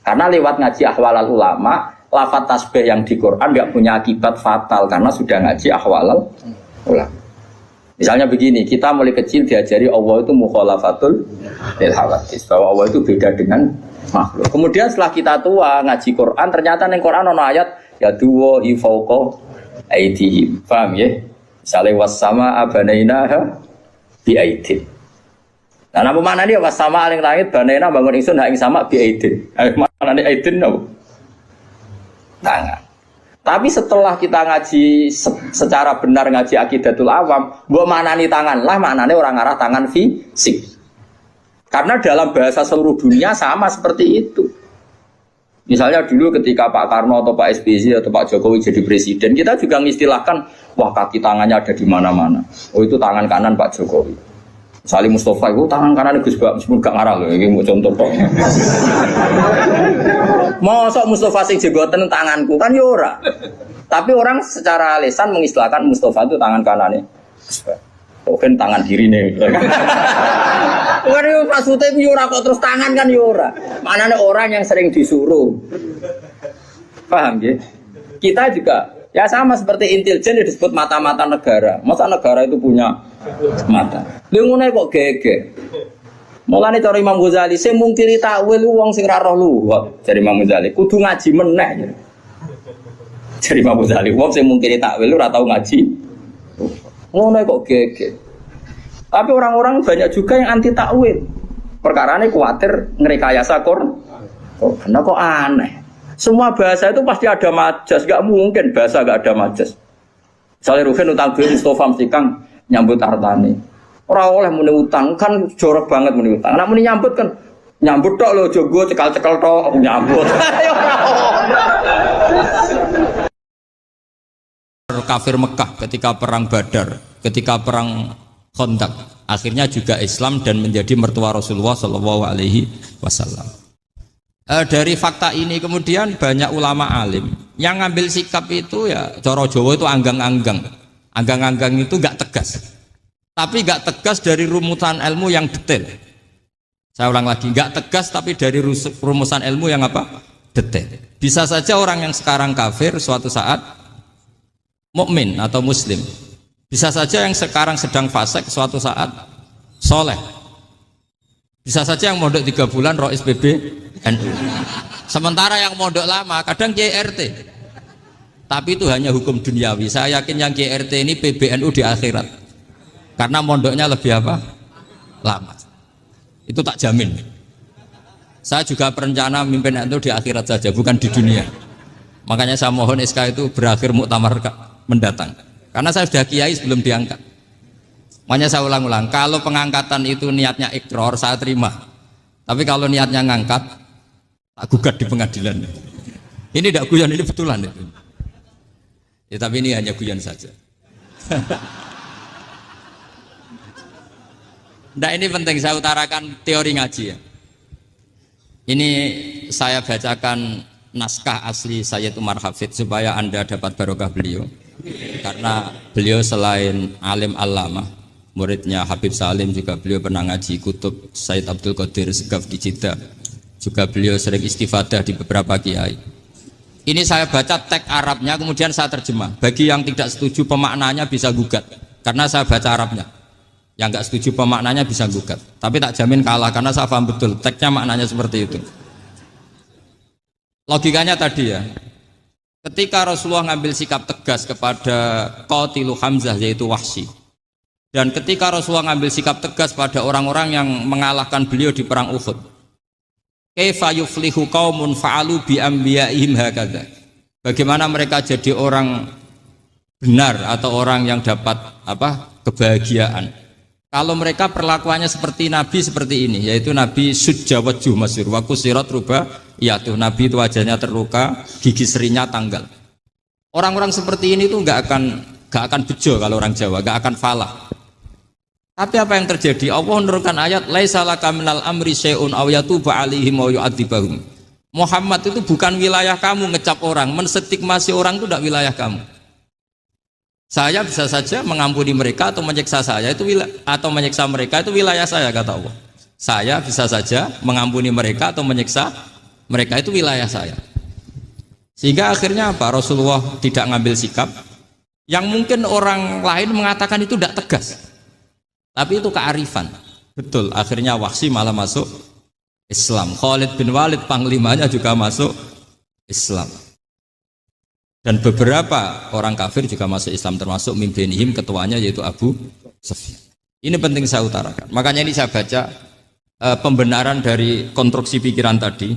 Karena lewat ngaji ahwalal ulama, lafaz tasbih yang di Quran enggak punya akibat fatal karena sudah ngaji ahwalal ulama. Misalnya begini, kita mulai kecil diajari Allah itu mukhalafatul lil hawadits, bahwa Allah itu beda dengan makhluk. Kemudian setelah kita tua ngaji Quran, ternyata ning Quran ono ayat ya duwa hi fauqa aidihim. Paham ya? Misale was-sama abanainaha bi aidin. Nah, napa maknane was sama ning langit banaina bangun ingsun hak ing sama bi aidin. Maknane aidin napa? Tangan. Tapi setelah kita ngaji secara benar ngaji akidatul awam, mbok maknani tangan lah, maknane orang ngarah tangan fisik. Karena dalam bahasa seluruh dunia sama seperti itu. Misalnya dulu ketika Pak Karno atau Pak SBY atau Pak Jokowi jadi presiden, kita juga mengistilahkan, wah kaki tangannya ada di mana-mana. Oh itu tangan kanan Pak Jokowi. Salim Mustafa itu tangan kanan Gus Bak, meskipun gak ngarah loh, ini mau contoh dong. Mosok Mustafa sing jeboten tanganku kan ya ora. Tapi orang secara lisan mengistilahkan Mustafa itu tangan kanannya Gus Bak. Mungkin tangan kiri nih. Bukan itu maksudnya yura kok terus tangan kan yura. Mana ada orang yang sering disuruh. Paham ya? Kita juga ya sama seperti intelijen yang disebut mata-mata negara. Masa negara itu punya mata? Lu ngono kok gege. Mulane cara Imam Ghazali sing mungkiri takwil wong sing ra roh luwak dari Imam Ghazali kudu ngaji meneh. Dari Imam Ghazali wong sing mungkiri takwil ora tau ngaji. Ngono kok geger. Tapi orang-orang banyak juga yang anti takwil. Perkarane kuwatir ngrekayasa karena kok aneh. Semua bahasa itu pasti ada majas, gak mungkin bahasa gak ada majas. Misalnya Ruhin utang duit Mustafa mesti Kang nyambut artane. Ora oleh muni utang kan jorok banget muni utang. Nek muni nyambut kan nyambut tok lho jogo cekal-cekal tok nyambut. Kafir Mekah ketika perang Badar, ketika perang Khandaq, akhirnya juga Islam dan menjadi mertua Rasulullah Shallallahu Alaihi Wasallam. Dari fakta ini kemudian banyak ulama alim yang ngambil sikap itu ya coro Jawa itu anggang-anggang, anggang-anggang itu gak tegas, tapi gak tegas dari rumusan ilmu yang detail. Saya ulang lagi, gak tegas tapi dari rumusan ilmu yang apa? Detail. Bisa saja orang yang sekarang kafir suatu saat mukmin atau muslim. Bisa saja yang sekarang sedang fasik suatu saat soleh. Bisa saja yang mondok 3 bulan rois PB NU. Sementara yang mondok lama kadang KRT. Tapi itu hanya hukum duniawi. Saya yakin yang KRT ini PBNU di akhirat. Karena mondoknya lebih apa? Lama. Itu tak jamin. Saya juga berencana mimpin NU di akhirat saja, bukan di dunia. Makanya saya mohon SK itu berakhir muktamar mendatang. Karena saya sudah kiai sebelum diangkat. Makanya saya ulang-ulang, kalau pengangkatan itu niatnya ikror, saya terima. Tapi kalau niatnya ngangkat, tak gugat di pengadilan. Ini tidak guyon, ini betulan itu. Ya, tapi ini hanya guyon saja. Nah, ini penting saya utarakan teori ngaji ya. Ini saya bacakan naskah asli Sayyid Umar Hafid supaya Anda dapat barokah beliau. Karena beliau selain alim allamah, muridnya Habib Salim, juga beliau pernah ngaji kutub Sayyid Abdul Qadir Segaf di Jeddah. Juga beliau sering istifadah di beberapa kiai. Ini saya baca teks Arabnya kemudian saya terjemah. Bagi yang tidak setuju pemaknanya bisa gugat, karena saya baca Arabnya. Yang nggak setuju pemaknanya bisa gugat. Tapi tak jamin kalah karena saya paham betul teksnya maknanya seperti itu. Logikanya tadi ya. Ketika Rasulullah ngambil sikap tegas kepada Qatilu Hamzah yaitu Wahsy, dan ketika Rasulullah ngambil sikap tegas pada orang-orang yang mengalahkan beliau di perang Uhud, kaifa yuflihu qaumun fa'alu bi anbiya'ihim hakadha, bagaimana mereka jadi orang benar atau orang yang dapat apa? Kebahagiaan kalau mereka perlakuannya seperti Nabi seperti ini, yaitu Nabi sujjawajjuh masyhur wa kusirat ruba, ya tuh Nabi itu wajahnya terluka, gigi serinya tanggal. Orang-orang seperti ini tuh nggak akan bejo kalau orang Jawa, nggak akan falah. Tapi apa yang terjadi? Allah menurunkan ayat laisa laka minal amri syai'un aw yatuba 'alaihim aw yu'adzibahum. Muhammad itu bukan wilayah kamu ngecap orang, menstigmasi orang itu tidak wilayah kamu. Saya bisa saja mengampuni mereka atau menyiksa saya itu atau menyiksa mereka itu wilayah saya, kata Allah. Saya bisa saja mengampuni mereka atau menyiksa mereka itu wilayah saya. Sehingga akhirnya apa? Rasulullah tidak ngambil sikap yang mungkin orang lain mengatakan itu tidak tegas. Tapi itu kearifan. Betul, akhirnya Wahsy malah masuk Islam. Khalid bin Walid panglimanya juga masuk Islam. Dan beberapa orang kafir juga masuk Islam, termasuk mimbenihim, ketuanya yaitu Abu Sufyan. Ini penting saya utarakan. Makanya ini saya baca pembenaran dari konstruksi pikiran tadi.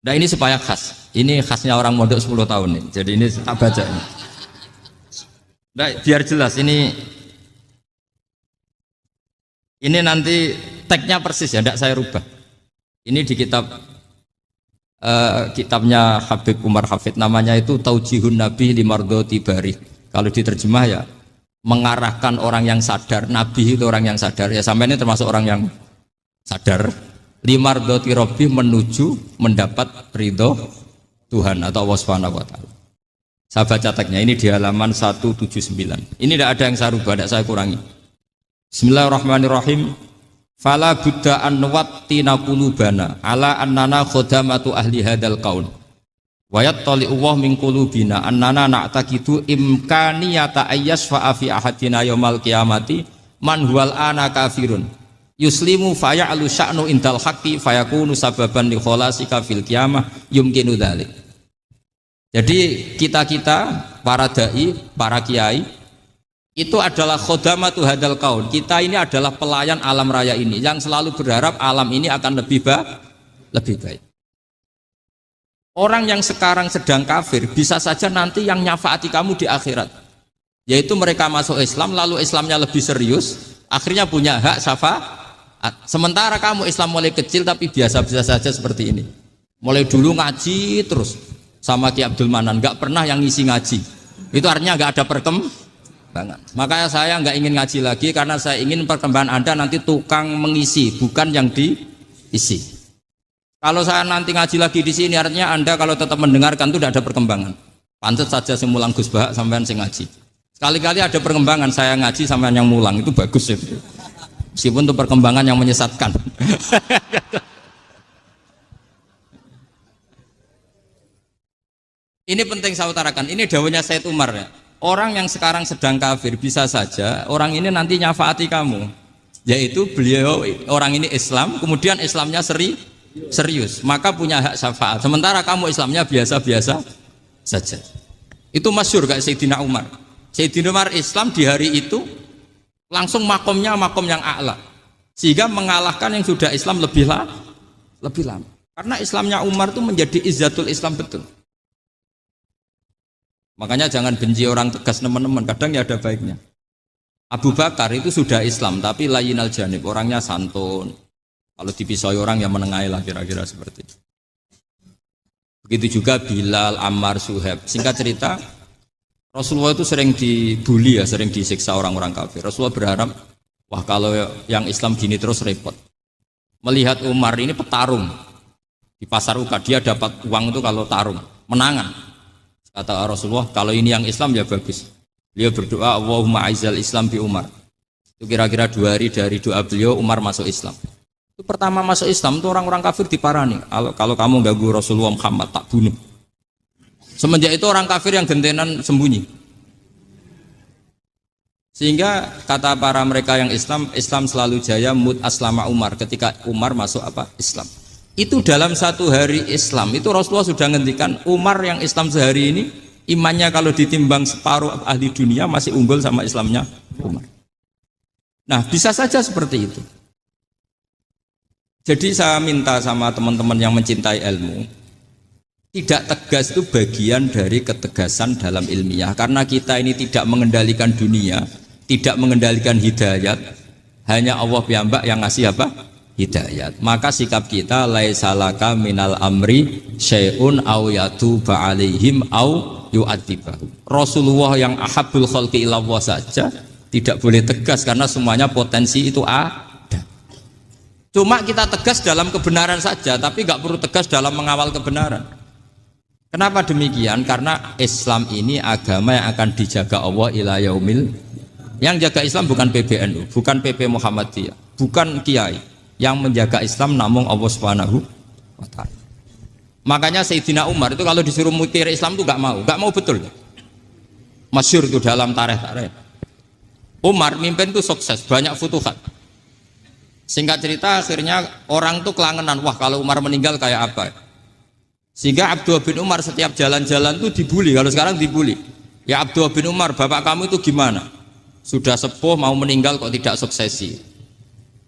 Nah ini supaya khas. Ini khasnya orang mondok 10 tahun nih. Jadi ini tak baca ini. Nah, biar jelas ini nanti teksnya persis ya, tidak saya rubah. Ini di kitabnya Habib Umar Hafid, namanya itu Taujihun Nabi Limardoti Bari. Kalau diterjemah ya mengarahkan orang yang sadar, Nabi itu orang yang sadar ya, sampai ini termasuk orang yang sadar, Limardoti Robbi menuju mendapat ridho Tuhan atau Allah Subhanahu wa Ta'ala. Saya baca teksnya ini di halaman 179. Ini tidak ada yang saya rubah, tidak saya kurangi. Bismillahirrahmanirrahim. Fala buddha an wattina qulubana ala annana khodamatu ahli hadal qaul wa yattali Allah min qulubina annana na'taqidu imkaniyata ayyasfa'a fi ahadina yaumal qiyamati man huwal ana kafirun Yuslimu faya'lu sya'nu indal haqqi fayakunu sababan li kholasika fil qiyamah yumkinu dzalik. Jadi kita-kita para dai, para kiai itu adalah khodamatu hadal kaun. Kita ini adalah pelayan alam raya ini yang selalu berharap alam ini akan lebih baik. Orang yang sekarang sedang kafir bisa saja nanti yang nyafaati kamu di akhirat, yaitu mereka masuk Islam lalu Islamnya lebih serius, akhirnya punya hak syafaat. Sementara kamu Islam mulai kecil tapi biasa-biasa saja seperti ini. Mulai dulu ngaji terus sama Ki Abdul Manan, nggak pernah yang ngisi ngaji. Itu artinya nggak ada perkembangan. Makanya saya nggak ingin ngaji lagi karena saya ingin perkembangan Anda nanti tukang mengisi, bukan yang diisi. Kalau saya nanti ngaji lagi di sini artinya Anda kalau tetap mendengarkan itu tidak ada perkembangan. Pantes saja semulang Gus Bahak sampean sing ngaji. Sekali-kali ada perkembangan saya ngaji sampean yang mulang itu bagus ya. Meskipun itu perkembangan yang menyesatkan. Ini penting saya utarakan. Ini dawuhnya Said Umar ya. Orang yang sekarang sedang kafir bisa saja orang ini nanti nyafaati kamu. Yaitu beliau orang ini Islam, kemudian Islamnya serius, maka punya hak syafaat. Sementara kamu Islamnya biasa-biasa saja. Itu masyhur kayak Sayyidina Umar. Sayyidina Umar Islam di hari itu langsung makomnya makom yang a'la, sehingga mengalahkan yang sudah Islam lebih lama. Karena Islamnya Umar itu menjadi izzatul Islam betul. Makanya jangan benci orang tegas teman-teman, kadang ya ada baiknya. Abu Bakar itu sudah Islam tapi layinal janib, orangnya santun. Kalau dipisoi orang yang menengahi lah kira-kira seperti itu. Begitu juga Bilal, Ammar, Suhaib. Singkat cerita, Rasulullah itu sering dibully ya, sering disiksa orang-orang kafir. Rasulullah berharap, wah kalau yang Islam gini terus repot. Melihat Umar ini petarung di pasar Uka, dia dapat uang itu kalau tarung, menangan. Kata Rasulullah, kalau ini yang Islam ya bagus. Beliau berdoa, Allahumma aizal Islam bi Umar. Itu kira-kira 2 hari dari doa beliau, Umar masuk Islam. Itu pertama masuk Islam itu orang-orang kafir diparani. Kalau kamu ganggu Rasulullah Muhammad tak bunuh. Semenjak itu orang kafir yang gentenan sembunyi. Sehingga kata para mereka yang Islam selalu jaya mut aslama Umar ketika Umar masuk Islam. Itu dalam 1 hari Islam itu Rasulullah sudah ngendikan Umar yang Islam sehari ini imannya kalau ditimbang separuh ahli dunia masih unggul sama Islamnya Umar. Nah bisa saja seperti itu. Jadi saya minta sama teman-teman yang mencintai ilmu, tidak tegas itu bagian dari ketegasan dalam ilmiah. Karena kita ini tidak mengendalikan dunia, tidak mengendalikan hidayat, hanya Allah piyambak yang ngasih hidayat. Maka sikap kita laisalaka minal amri syai'un au yatuba alaihim au yu'adzibahum. Rasulullah yang ahabbul khalqi ilallah saja tidak boleh tegas karena semuanya potensi itu ada. Cuma kita tegas dalam kebenaran saja, tapi nggak perlu tegas dalam mengawal kebenaran. Kenapa demikian? Karena Islam ini agama yang akan dijaga Allah ila yaumil. Yang jaga Islam bukan PBNU, bukan PP Muhammadiyah, bukan kiai. Yang menjaga Islam namun Allah Subhanahu wa taala. Makanya Sayyidina Umar itu kalau disuruh mikir Islam itu gak mau betul. Masyhur itu dalam tarikh. Umar mimpin itu sukses, banyak futuhat. Singkat cerita akhirnya orang tuh kelangenan, wah kalau Umar meninggal kayak apa? Sehingga Abdullah bin Umar setiap jalan-jalan tuh dibully. Kalau sekarang dibully, ya Abdullah bin Umar, bapak kamu itu gimana? Sudah sepuh mau meninggal kok tidak suksesi.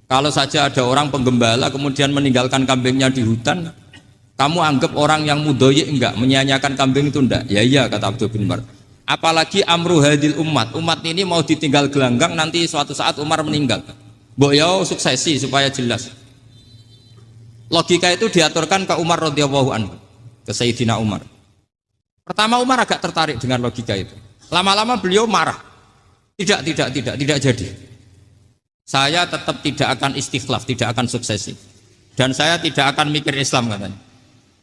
Kalau saja ada orang penggembala kemudian meninggalkan kambingnya di hutan, kamu anggap orang yang mudoyik enggak, menyia-nyiakan kambing itu enggak? Ya iya kata Abdullah bin Umar. Apalagi amru hadil umat ini mau ditinggal gelanggang nanti suatu saat Umar meninggal. Mbok ya suksesi supaya jelas. Logika itu diaturkan ke Umar radhiyallahu anhu, ke Sayyidina Umar. Pertama Umar agak tertarik dengan logika itu. Lama-lama beliau marah. Tidak jadi. Saya tetap tidak akan istikhlaf, tidak akan suksesi. Dan saya tidak akan mikir Islam katanya.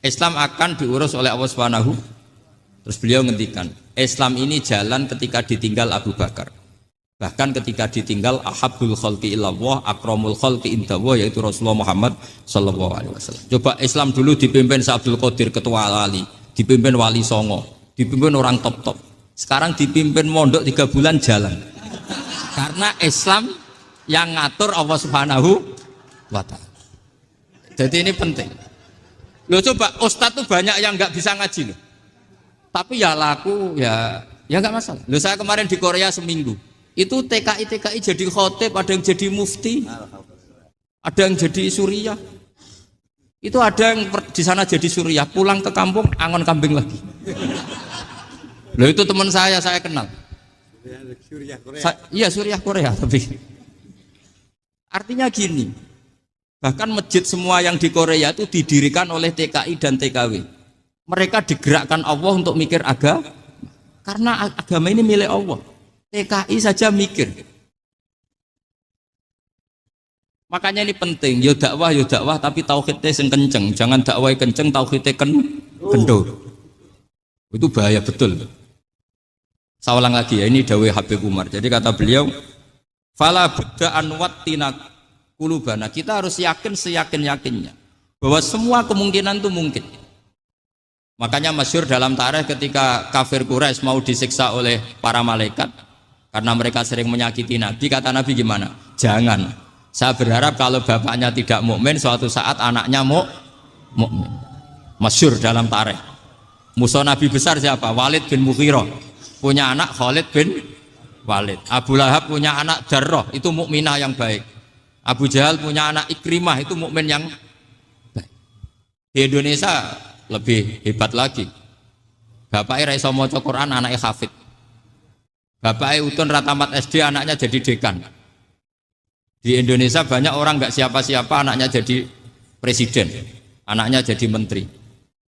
Islam akan diurus oleh Allah Subhanahu. Terus beliau ngendikan, Islam ini jalan ketika ditinggal Abu Bakar. Bahkan ketika ditinggal ahabbul khalqi illallah akramul khalqi indallah, yaitu Rasulullah Muhammad sallallahu alaihi wasallam. Coba Islam dulu dipimpin Abdul Qadir ketua wali, dipimpin Wali Songo, dipimpin orang top-top. Sekarang dipimpin mondok 3 bulan jalan. Karena Islam yang ngatur Allah Subhanahu wa ta'ala. Jadi ini penting. Loh coba ustadz tuh banyak yang nggak bisa ngaji loh. Tapi ya laku ya nggak masalah. Loh saya kemarin di Korea seminggu. Itu TKI jadi khotib, ada yang jadi mufti, ada yang jadi suriah. Itu ada yang di sana jadi suriah, pulang ke kampung angon kambing lagi. Loh itu teman saya kenal. Iya suriah Korea tapi. Artinya gini, bahkan masjid semua yang di Korea itu didirikan oleh TKI dan TKW. Mereka digerakkan Allah untuk mikir karena agama ini milik Allah. TKI saja mikir. Makanya ini penting, yo dakwah tapi tauhidnya sing kenceng. Jangan dakwah kenceng tauhidnya kendor. Itu bahaya betul. Saya ulang lagi ya, ini dawuh Habib Umar. Jadi kata beliau, fala budda an wattina qulubana. Kita harus yakin seyakin-yakinnya bahwa semua kemungkinan itu mungkin. Makanya masyhur dalam tarikh ketika kafir Quraisy mau disiksa oleh para malaikat karena mereka sering menyakiti Nabi, kata Nabi gimana? Jangan. Saya berharap kalau bapaknya tidak mukmin, suatu saat anaknya mukmin. Masyhur dalam tarikh. Musuh Nabi besar siapa? Walid bin Mughirah. Punya anak Khalid bin Walid. Abu Lahab punya anak Darrah, itu mukminah yang baik. Abu Jahal punya anak Ikrimah, itu mukmin yang baik. Di Indonesia lebih hebat lagi. Bapaknya ra iso maca Quran, anaknya hafid. Bapaknya Utun Ratamat SD, anaknya jadi dekan. Di Indonesia banyak orang nggak siapa-siapa, anaknya jadi presiden, anaknya jadi menteri.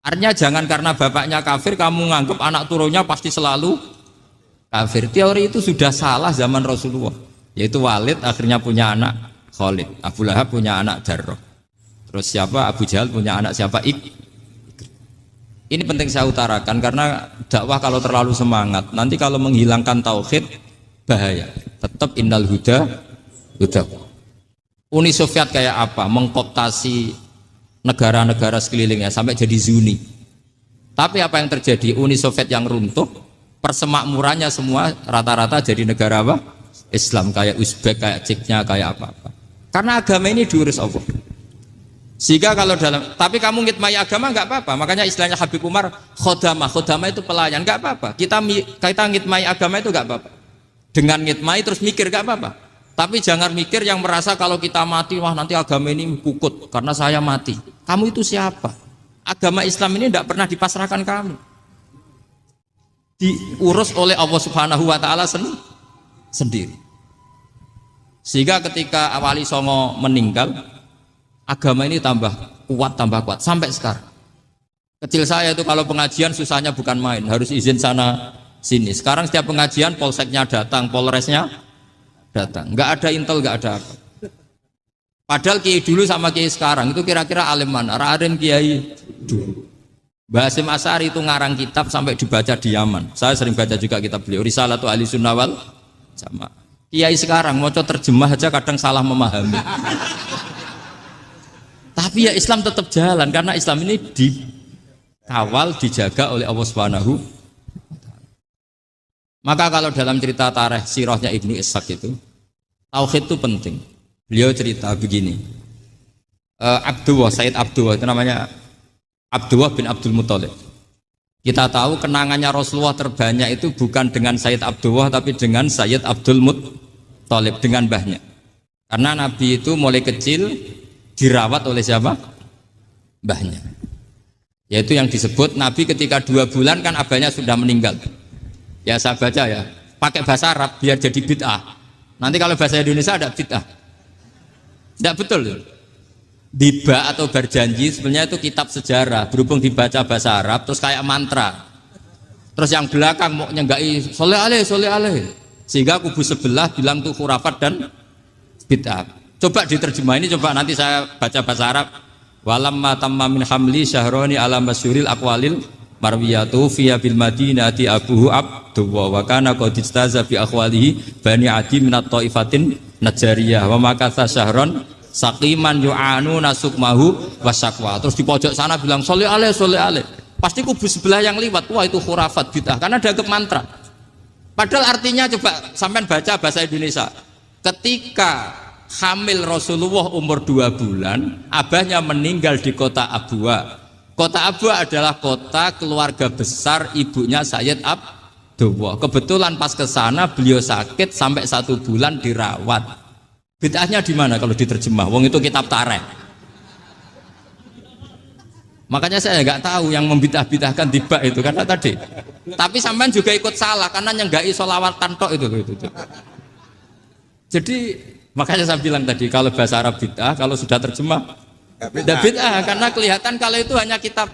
Artinya jangan karena bapaknya kafir kamu nganggep anak turunnya pasti selalu kafir. Teori itu sudah salah zaman Rasulullah. Yaitu Walid akhirnya punya anak Khalid, Abu Lahab punya anak Darrah. Terus siapa? Abu Jahal punya anak siapa? Ini penting saya utarakan karena dakwah kalau terlalu semangat, nanti kalau menghilangkan tauhid bahaya. Tetap innal huda. Uni Soviet kayak apa? Mengkooptasi negara-negara sekelilingnya sampai jadi Zuni. Tapi apa yang terjadi? Uni Soviet yang runtuh, persemakmurannya semua rata-rata jadi negara apa? Islam, kayak Uzbek, kayak Ceknya, kayak apa-apa. Karena agama ini diurus Allah. Sehingga kalau tapi kamu ngitmai agama nggak apa-apa. Makanya istilahnya Habib Umar khodamah itu pelayan, nggak apa-apa. Kita ngitmai agama itu nggak apa-apa. Dengan ngitmai terus mikir nggak apa-apa. Tapi jangan mikir yang merasa kalau kita mati, wah nanti agama ini pukut karena saya mati. Kamu itu siapa? Agama Islam ini tidak pernah dipasrahkan kamu. Diurus oleh Allah Subhanahu wa Ta'ala sendiri. Sehingga ketika Wali Songo meninggal, agama ini tambah kuat sampai sekarang. Kecil saya itu kalau pengajian susahnya bukan main, harus izin sana sini. Sekarang setiap pengajian polseknya datang, polresnya datang, nggak ada intel, nggak ada apa. Padahal kiai dulu sama kiai sekarang itu kira-kira alim mana? Raden kiai dulu. Mbah Hasyim Asy'ari itu ngarang kitab sampai dibaca di Yaman. Saya sering baca juga kitab beliau, Risalatu Ahli Sunnah wal Jamaah. Kiai sekarang mau terjemah aja kadang salah memahami. Tapi ya Islam tetap jalan karena Islam ini dikawal, dijaga oleh Allah Subhanahu. Maka kalau dalam cerita tarikh sirahnya Ibnu Ishaq itu, tauhid itu penting. Beliau cerita begini, Sayyid Abdullah itu namanya Abdullah bin Abdul Muthalib. Kita tahu kenangannya Rasulullah terbanyak itu bukan dengan Sayyid Abdullah tapi dengan Sayyid Abdul Muthalib, dengan mbahnya. Karena Nabi itu mulai kecil dirawat oleh siapa? Mbahnya. Yaitu yang disebut Nabi ketika 2 bulan kan abahnya sudah meninggal. Ya saya baca ya, pakai bahasa Arab biar jadi bid'ah. Nanti kalau bahasa Indonesia ada bid'ah. Tidak betul. Diba atau berjanji sebenarnya itu kitab sejarah, berhubung dibaca bahasa Arab terus kayak mantra. Terus yang belakang mau nyenggai soleh aleh. Sehingga kubu sebelah bilang itu khurafat dan bid'ah. Coba diterjemah ini, coba nanti saya baca bahasa Arab. Walamma tamma min hamli syahroni ala masyuril aqwalil marwiyatu fiya bil madinati abuhu Abdullah wa kana qad istaza bi akhwalihi bani adi minat taifatin najariyah wa makatha syahron saqiman yu'anu nasukmahu wasakwa. Terus di pojok sana bilang soleh aleh. Pasti kubu sebelah yang liwat, wah itu khurafat bid'ah karena dianggap mantra. Padahal artinya coba sampean baca bahasa Indonesia. Ketika hamil Rasulullah umur 2 bulan, abahnya meninggal di kota Abwa. Kota Abwa adalah kota keluarga besar ibunya Sayyid Abdullah. Kebetulan pas ke sana beliau sakit sampai 1 bulan dirawat. Bid'ahnya di mana kalau diterjemah? Wong itu kitab tarikh. Makanya saya nggak tahu yang membidah-bidahkan tiba itu karena tadi. Tapi sampean juga ikut salah karena nyenggai sholawat kantok itu. Jadi makanya saya bilang tadi kalau bahasa Arab bid'ah, kalau sudah terjemah bid'ah karena kelihatan kalau itu hanya kitab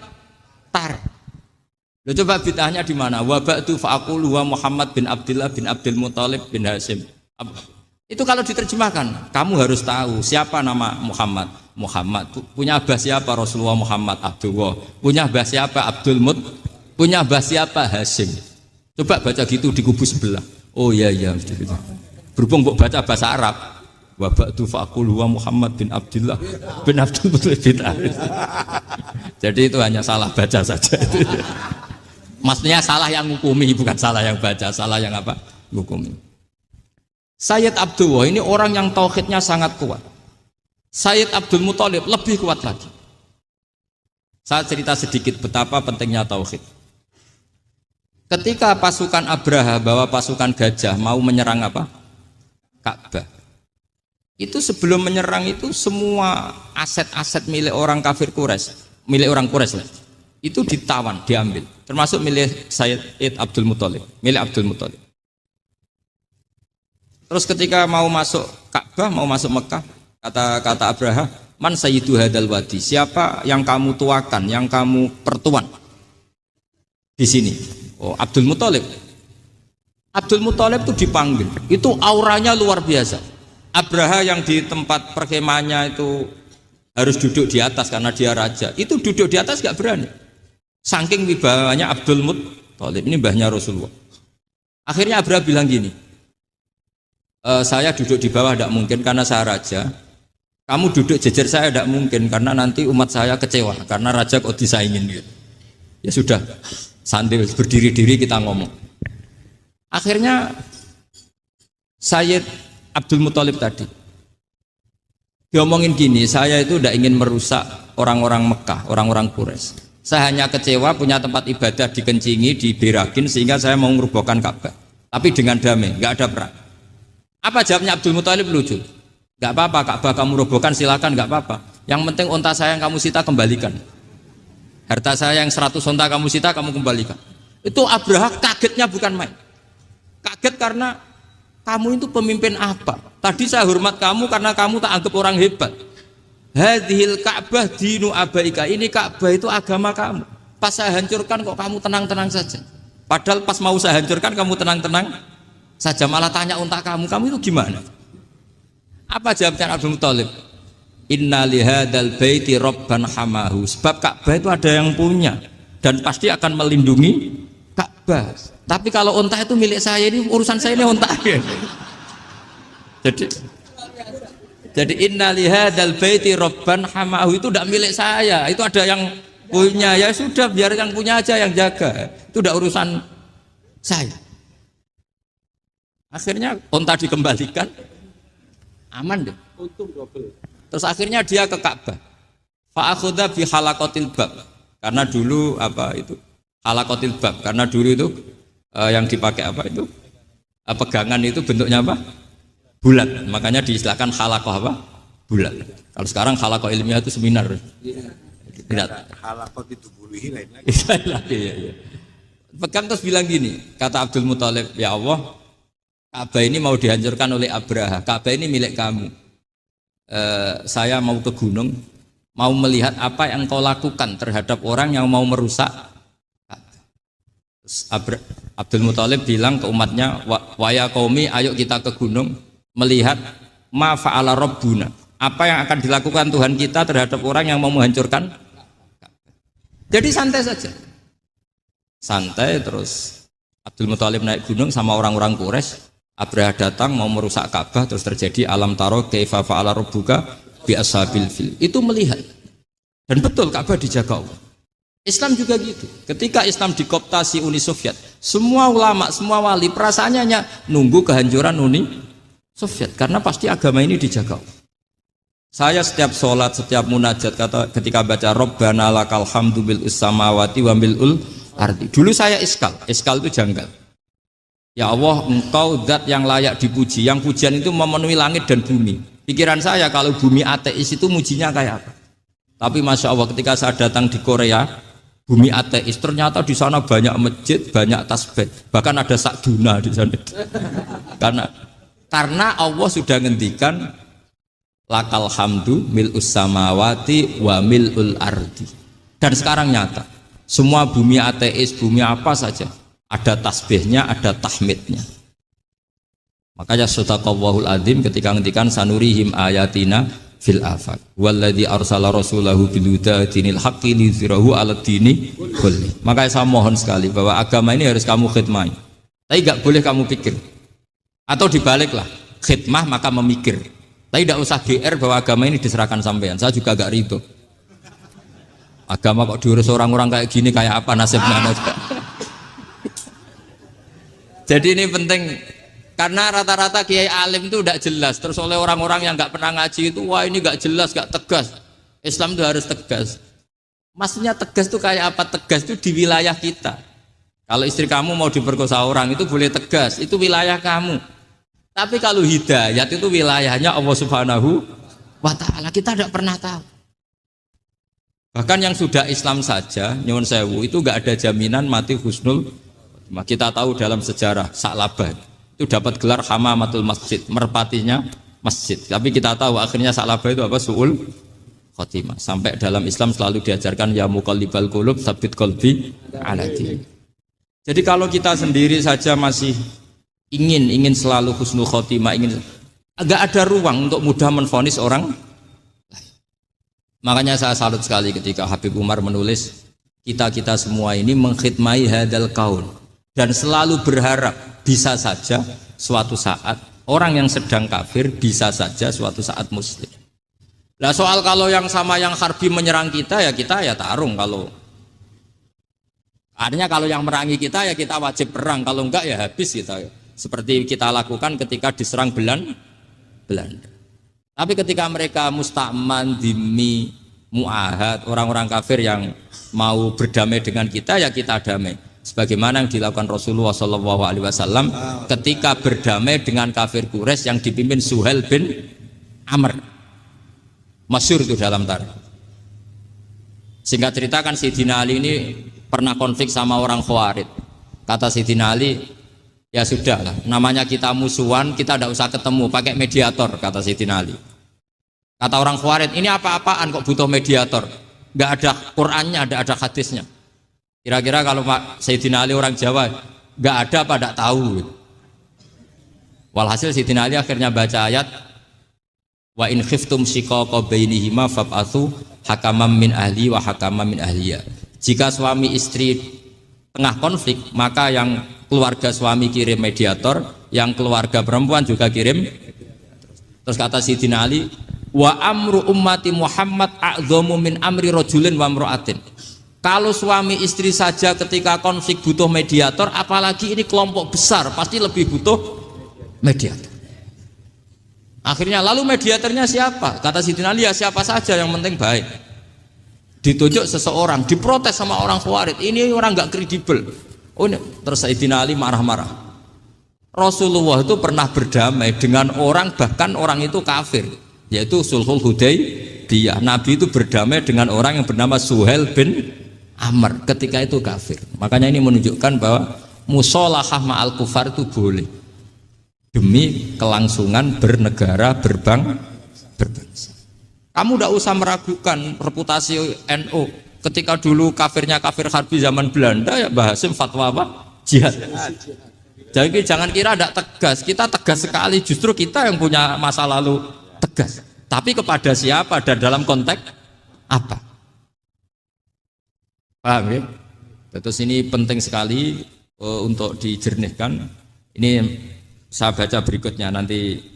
tar. Lo coba bid'ahnya di mana? Wa ba'du fa'aqulu wa Muhammad bin Abdullah bin Abdul Muthalib bin Hasyim. Itu kalau diterjemahkan, kamu harus tahu siapa nama Muhammad. Muhammad punya abah siapa? Rasulullah Muhammad Abdullah. Punya abah siapa? Abdul Mut. Punya abah siapa? Hasyim. Coba baca gitu di kubu sebelah. Oh iya gitu. Berhubung kok baca bahasa Arab. Wa ba'du fa'aqulu wa Muhammad bin Abdullah bin Abdul Muthalib bin Hasyim. Jadi itu hanya salah baca saja. Maksudnya salah yang ngukumi, bukan salah yang baca, salah yang apa? Ngukumi. Sayyid Abdullah ini orang yang tauhidnya sangat kuat. Sayyid Abdul Muthalib lebih kuat lagi. Saya cerita sedikit betapa pentingnya tauhid. Ketika pasukan Abraha bawa pasukan gajah mau menyerang apa? Ka'bah. Itu sebelum menyerang itu semua aset-aset milik orang kafir Quraisy, milik orang Quraisy lah, itu ditawan, diambil. Termasuk milik Sayyid Abdul Muthalib, milik Abdul Muthalib. Terus ketika mau masuk Ka'bah, mau masuk Mekah, kata Abraha, man sayyidu hadal wadi, siapa yang kamu tuakan, yang kamu pertuan di sini? Oh, Abdul Muthalib. Abdul Muthalib itu dipanggil, itu auranya luar biasa. Abraha yang di tempat perkemahannya itu harus duduk di atas karena dia raja, itu duduk di atas gak berani. Saking wibawanya Abdul Muthalib, ini mbahnya Rasulullah. Akhirnya Abraha bilang gini, saya duduk di bawah tidak mungkin karena saya raja. Kamu duduk jejer saya tidak mungkin karena nanti umat saya kecewa karena raja kok disaingin gitu. Ya sudah, sambil berdiri-diri kita ngomong. Akhirnya Sayyid Abdul Muthalib tadi diomongin gini, saya itu tidak ingin merusak orang-orang Mekah, orang-orang Quraisy. Saya hanya kecewa punya tempat ibadah dikencingi, diberakin sehingga saya mau merubuhkan Ka'bah. Tapi dengan damai, nggak ada perang. Apa jawabnya Abdul Muthalib? Lucu. Gak apa-apa, Ka'bah kamu robohkan silakan, gak apa-apa. Yang penting unta saya yang kamu sita kembalikan. Harta saya yang 100 unta kamu sita kamu kembalikan. Itu Abraha kagetnya bukan main. Kaget karena kamu itu pemimpin apa? Tadi saya hormat kamu karena kamu tak anggap orang hebat. Hadhil Ka'bah dinu abaika, ini Ka'bah itu agama kamu. Pas saya hancurkan kok kamu tenang-tenang saja. Padahal pas mau saya hancurkan kamu tenang-tenang saja, malah tanya unta kamu itu gimana? Apa jawabnya Abdul Muthalib? Inna lihadal baiti robban hamahu. Sebab Ka'bah itu ada yang punya dan pasti akan melindungi Ka'bah. Tapi kalau unta itu milik saya, ini urusan saya, ini unta. Jadi inna lihadal baiti robban hamahu itu tidak milik saya, itu ada yang punya. Ya sudah, biar yang punya aja yang jaga. Itu tidak urusan saya. Akhirnya unta dikembalikan, aman deh. Terus akhirnya dia ke Ka'bah. Fa'akhudha bi halaqatil bab. Karena dulu apa itu? Halaqatil bab. Karena dulu itu yang dipakai apa itu? Pegangan itu bentuknya apa? Bulat. Makanya diistilahkan halaqah apa? Bulat. Kalau sekarang halaqah ilmiah itu seminar. Tidak. Halaqah itu buluhi lain lagi. Iya. Pegang terus bilang gini, kata Abdul Muthalib, ya Allah, Ka'bah ini mau dihancurkan oleh Abraha. Ka'bah ini milik kamu. Saya mau ke gunung, mau melihat apa yang kau lakukan terhadap orang yang mau merusak Ka'bah. Abdul Muthalib bilang ke umatnya, wa ya qaumi, ayo kita ke gunung melihat ma fa'ala rabbuna. Apa yang akan dilakukan Tuhan kita terhadap orang yang mau menghancurkan Ka'bah. Jadi santai saja. Santai terus Abdul Muthalib naik gunung sama orang-orang Quraisy. Abraha datang mau merusak Ka'bah, terus terjadi alam taro kaifa fa'ala rabbuka bi ashabil fil. Itu melihat. Dan betul Ka'bah dijaga Allah. Islam juga gitu. Ketika Islam dikooptasi Uni Soviet, semua ulama, semua wali perasaannya hanya nunggu kehancuran Uni Soviet, karena pasti agama ini dijaga. Saya setiap sholat, setiap munajat ketika baca Rabbana lakal hamdu bil samawati wa mil'ul ardi. Dulu saya iskal itu janggal. Ya Allah, engkau zat yang layak dipuji, yang pujian itu memenuhi langit dan bumi. Pikiran saya kalau bumi ateis itu mujinya kayak apa? Tapi Masya Allah ketika saya datang di Korea, bumi ateis, ternyata di sana banyak masjid, banyak tasbih, bahkan ada sakduna di sana. Karena Allah sudah ngendikan lakal hamdu mil'us samawati wa mil'ul ardi. Dan sekarang nyata, semua bumi ateis, bumi apa saja, ada tasbihnya, ada tahmidnya. Makanya sadaqallahul adzim ketika ngendikan sanurihim ayatina fil afaq walladzi arsala rasulahu bil huda dinil haqqi liyuzhirahu 'alad dini kulli. Makanya saya mohon sekali bahwa agama ini harus kamu khidmah. Tapi enggak boleh kamu pikir. Atau dibaliklah, khidmah maka memikir. Tapi tidak usah GR bahwa agama ini diserahkan sampean. Saya juga agak ridho. Agama kok diurus orang-orang kayak gini, kayak apa nasibnya? Jadi ini penting. Karena rata-rata kiai alim itu tidak jelas. Terus oleh orang-orang yang nggak pernah ngaji itu, wah ini nggak jelas, nggak tegas. Islam itu harus tegas. Maksudnya tegas itu kayak apa? Tegas itu di wilayah kita. Kalau istri kamu mau diperkosa orang itu boleh tegas, itu wilayah kamu. Tapi kalau hidayat itu wilayahnya Allah Subhanahu wa Ta'ala, kita tidak pernah tahu. Bahkan yang sudah Islam saja, nyuwun sewu, itu nggak ada jaminan mati husnul. Kita tahu dalam sejarah Sa'labah itu dapat gelar hamamatul masjid, merpatinya masjid. Tapi kita tahu akhirnya Sa'labah itu apa? Su'ul khotimah. Sampai dalam Islam selalu diajarkan ya muqallibal qulub tsabbit qalbi ala dini. Jadi kalau kita sendiri saja masih ingin selalu husnul khotimah, agak ada ruang untuk mudah menvonis orang. Makanya saya salut sekali ketika Habib Umar menulis kita semua ini mengkhidmai hadal kaun dan selalu berharap bisa saja suatu saat orang yang sedang kafir bisa saja suatu saat muslim. Nah soal kalau yang sama yang harbi menyerang kita ya tarung. Kalau artinya kalau yang merangi kita ya kita wajib perang, kalau enggak ya habis kita. Seperti kita lakukan ketika diserang Belanda. Tapi ketika mereka musta'man, dhimmi, mu'ahad, orang-orang kafir yang mau berdamai dengan kita, ya kita damai. Sebagaimana yang dilakukan Rasulullah SAW ketika berdamai dengan kafir Quraisy yang dipimpin Suhail bin Amr. Masyhur itu dalam tarikh. Singkat cerita kan Sayyidina Ali ini pernah konflik sama orang Khawarij. Kata Sayyidina Ali, ya sudah lah, namanya kita musuhan, kita tidak usah ketemu, pakai mediator, kata Sayyidina Ali. Kata orang Khawarij, ini apa-apaan kok butuh mediator? Nggak ada Qur'annya, ada hadisnya. Kira-kira kalau Pak Sayyidina Ali orang Jawa, nggak ada apa tidak tahu. Walhasil Sayyidina Ali akhirnya baca ayat, wa in khiftum shiqaqa bainihima fab'atsu hakaman min ahli wa hakaman min ahliya. Jika suami istri tengah konflik, maka yang keluarga suami kirim mediator, yang keluarga perempuan juga kirim. Terus kata Sayyidina Ali, wa amru ummati Muhammad a'dhamu min amri rajulin wa imra'atin. Kalau suami istri saja ketika konflik butuh mediator, apalagi ini kelompok besar pasti lebih butuh mediator. Akhirnya lalu mediatornya siapa? Kata Sayyidina Ali, ya siapa saja yang penting baik. Ditunjuk seseorang, diprotes sama orang Khawarij, ini orang nggak kredibel. Oh, terus Sayyidina Ali marah-marah. Rasulullah itu pernah berdamai dengan orang, bahkan orang itu kafir, yaitu Sulhul Hudaybiyah. Nabi itu berdamai dengan orang yang bernama Suhail bin Amr, ketika itu kafir. Makanya ini menunjukkan bahwa musolahah ma'al kufar itu boleh demi kelangsungan bernegara, berbangsa. Kamu tidak usah meragukan reputasi NU. Ketika dulu kafirnya kafir harbi zaman Belanda, ya Mbah Hasim fatwa apa? Jihad. Jadi jangan kira tidak tegas. Kita tegas sekali. Justru kita yang punya masa lalu tegas. Tapi kepada siapa dan dalam konteks apa? Paham ya? Terus ini penting sekali untuk dijernihkan. Ini saya baca berikutnya nanti.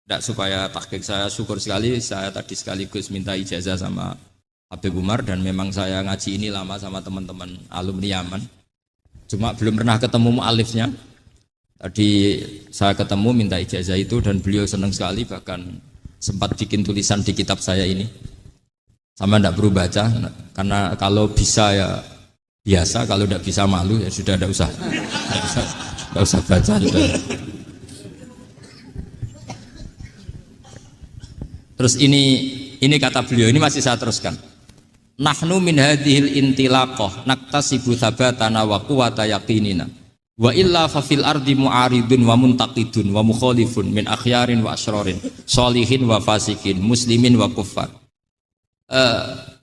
Tidak supaya tahqiq, saya syukur sekali, saya tadi sekaligus minta ijazah sama Habib Umar dan memang saya ngaji ini lama sama teman-teman alumni Yaman. Cuma belum pernah ketemu mu'alifnya. Tadi saya ketemu minta ijazah itu dan beliau senang sekali, bahkan sempat bikin tulisan di kitab saya ini. Sama tidak perlu baca, karena kalau bisa ya biasa, kalau tidak bisa malu ya sudah, tidak usah baca sudah. Terus ini kata beliau, ini masih saya teruskan. Nahnu min hadhil intilaqah naktasibu thabatana wa quwwata yaqinina. Wa illa fa fil ardi mu'aridun wa muntaqidun wa mukhalifun min akhyarin wa asyrarin, sholihin wa fasikin, muslimin wa kuffar.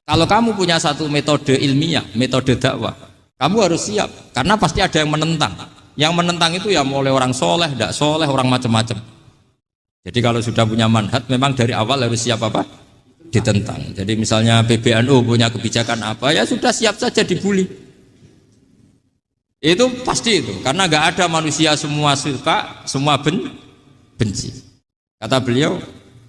Kalau kamu punya satu metode ilmiah, metode dakwah, kamu harus siap karena pasti ada yang menentang. Yang menentang itu ya mulai orang soleh, tidak soleh, orang macam-macam. Jadi kalau sudah punya manhaj, memang dari awal harus siap apa? Ditentang. Jadi misalnya PBNU punya kebijakan apa, ya sudah siap saja dibully. Itu pasti itu, karena nggak ada manusia semua suka, semua benci. Kata beliau,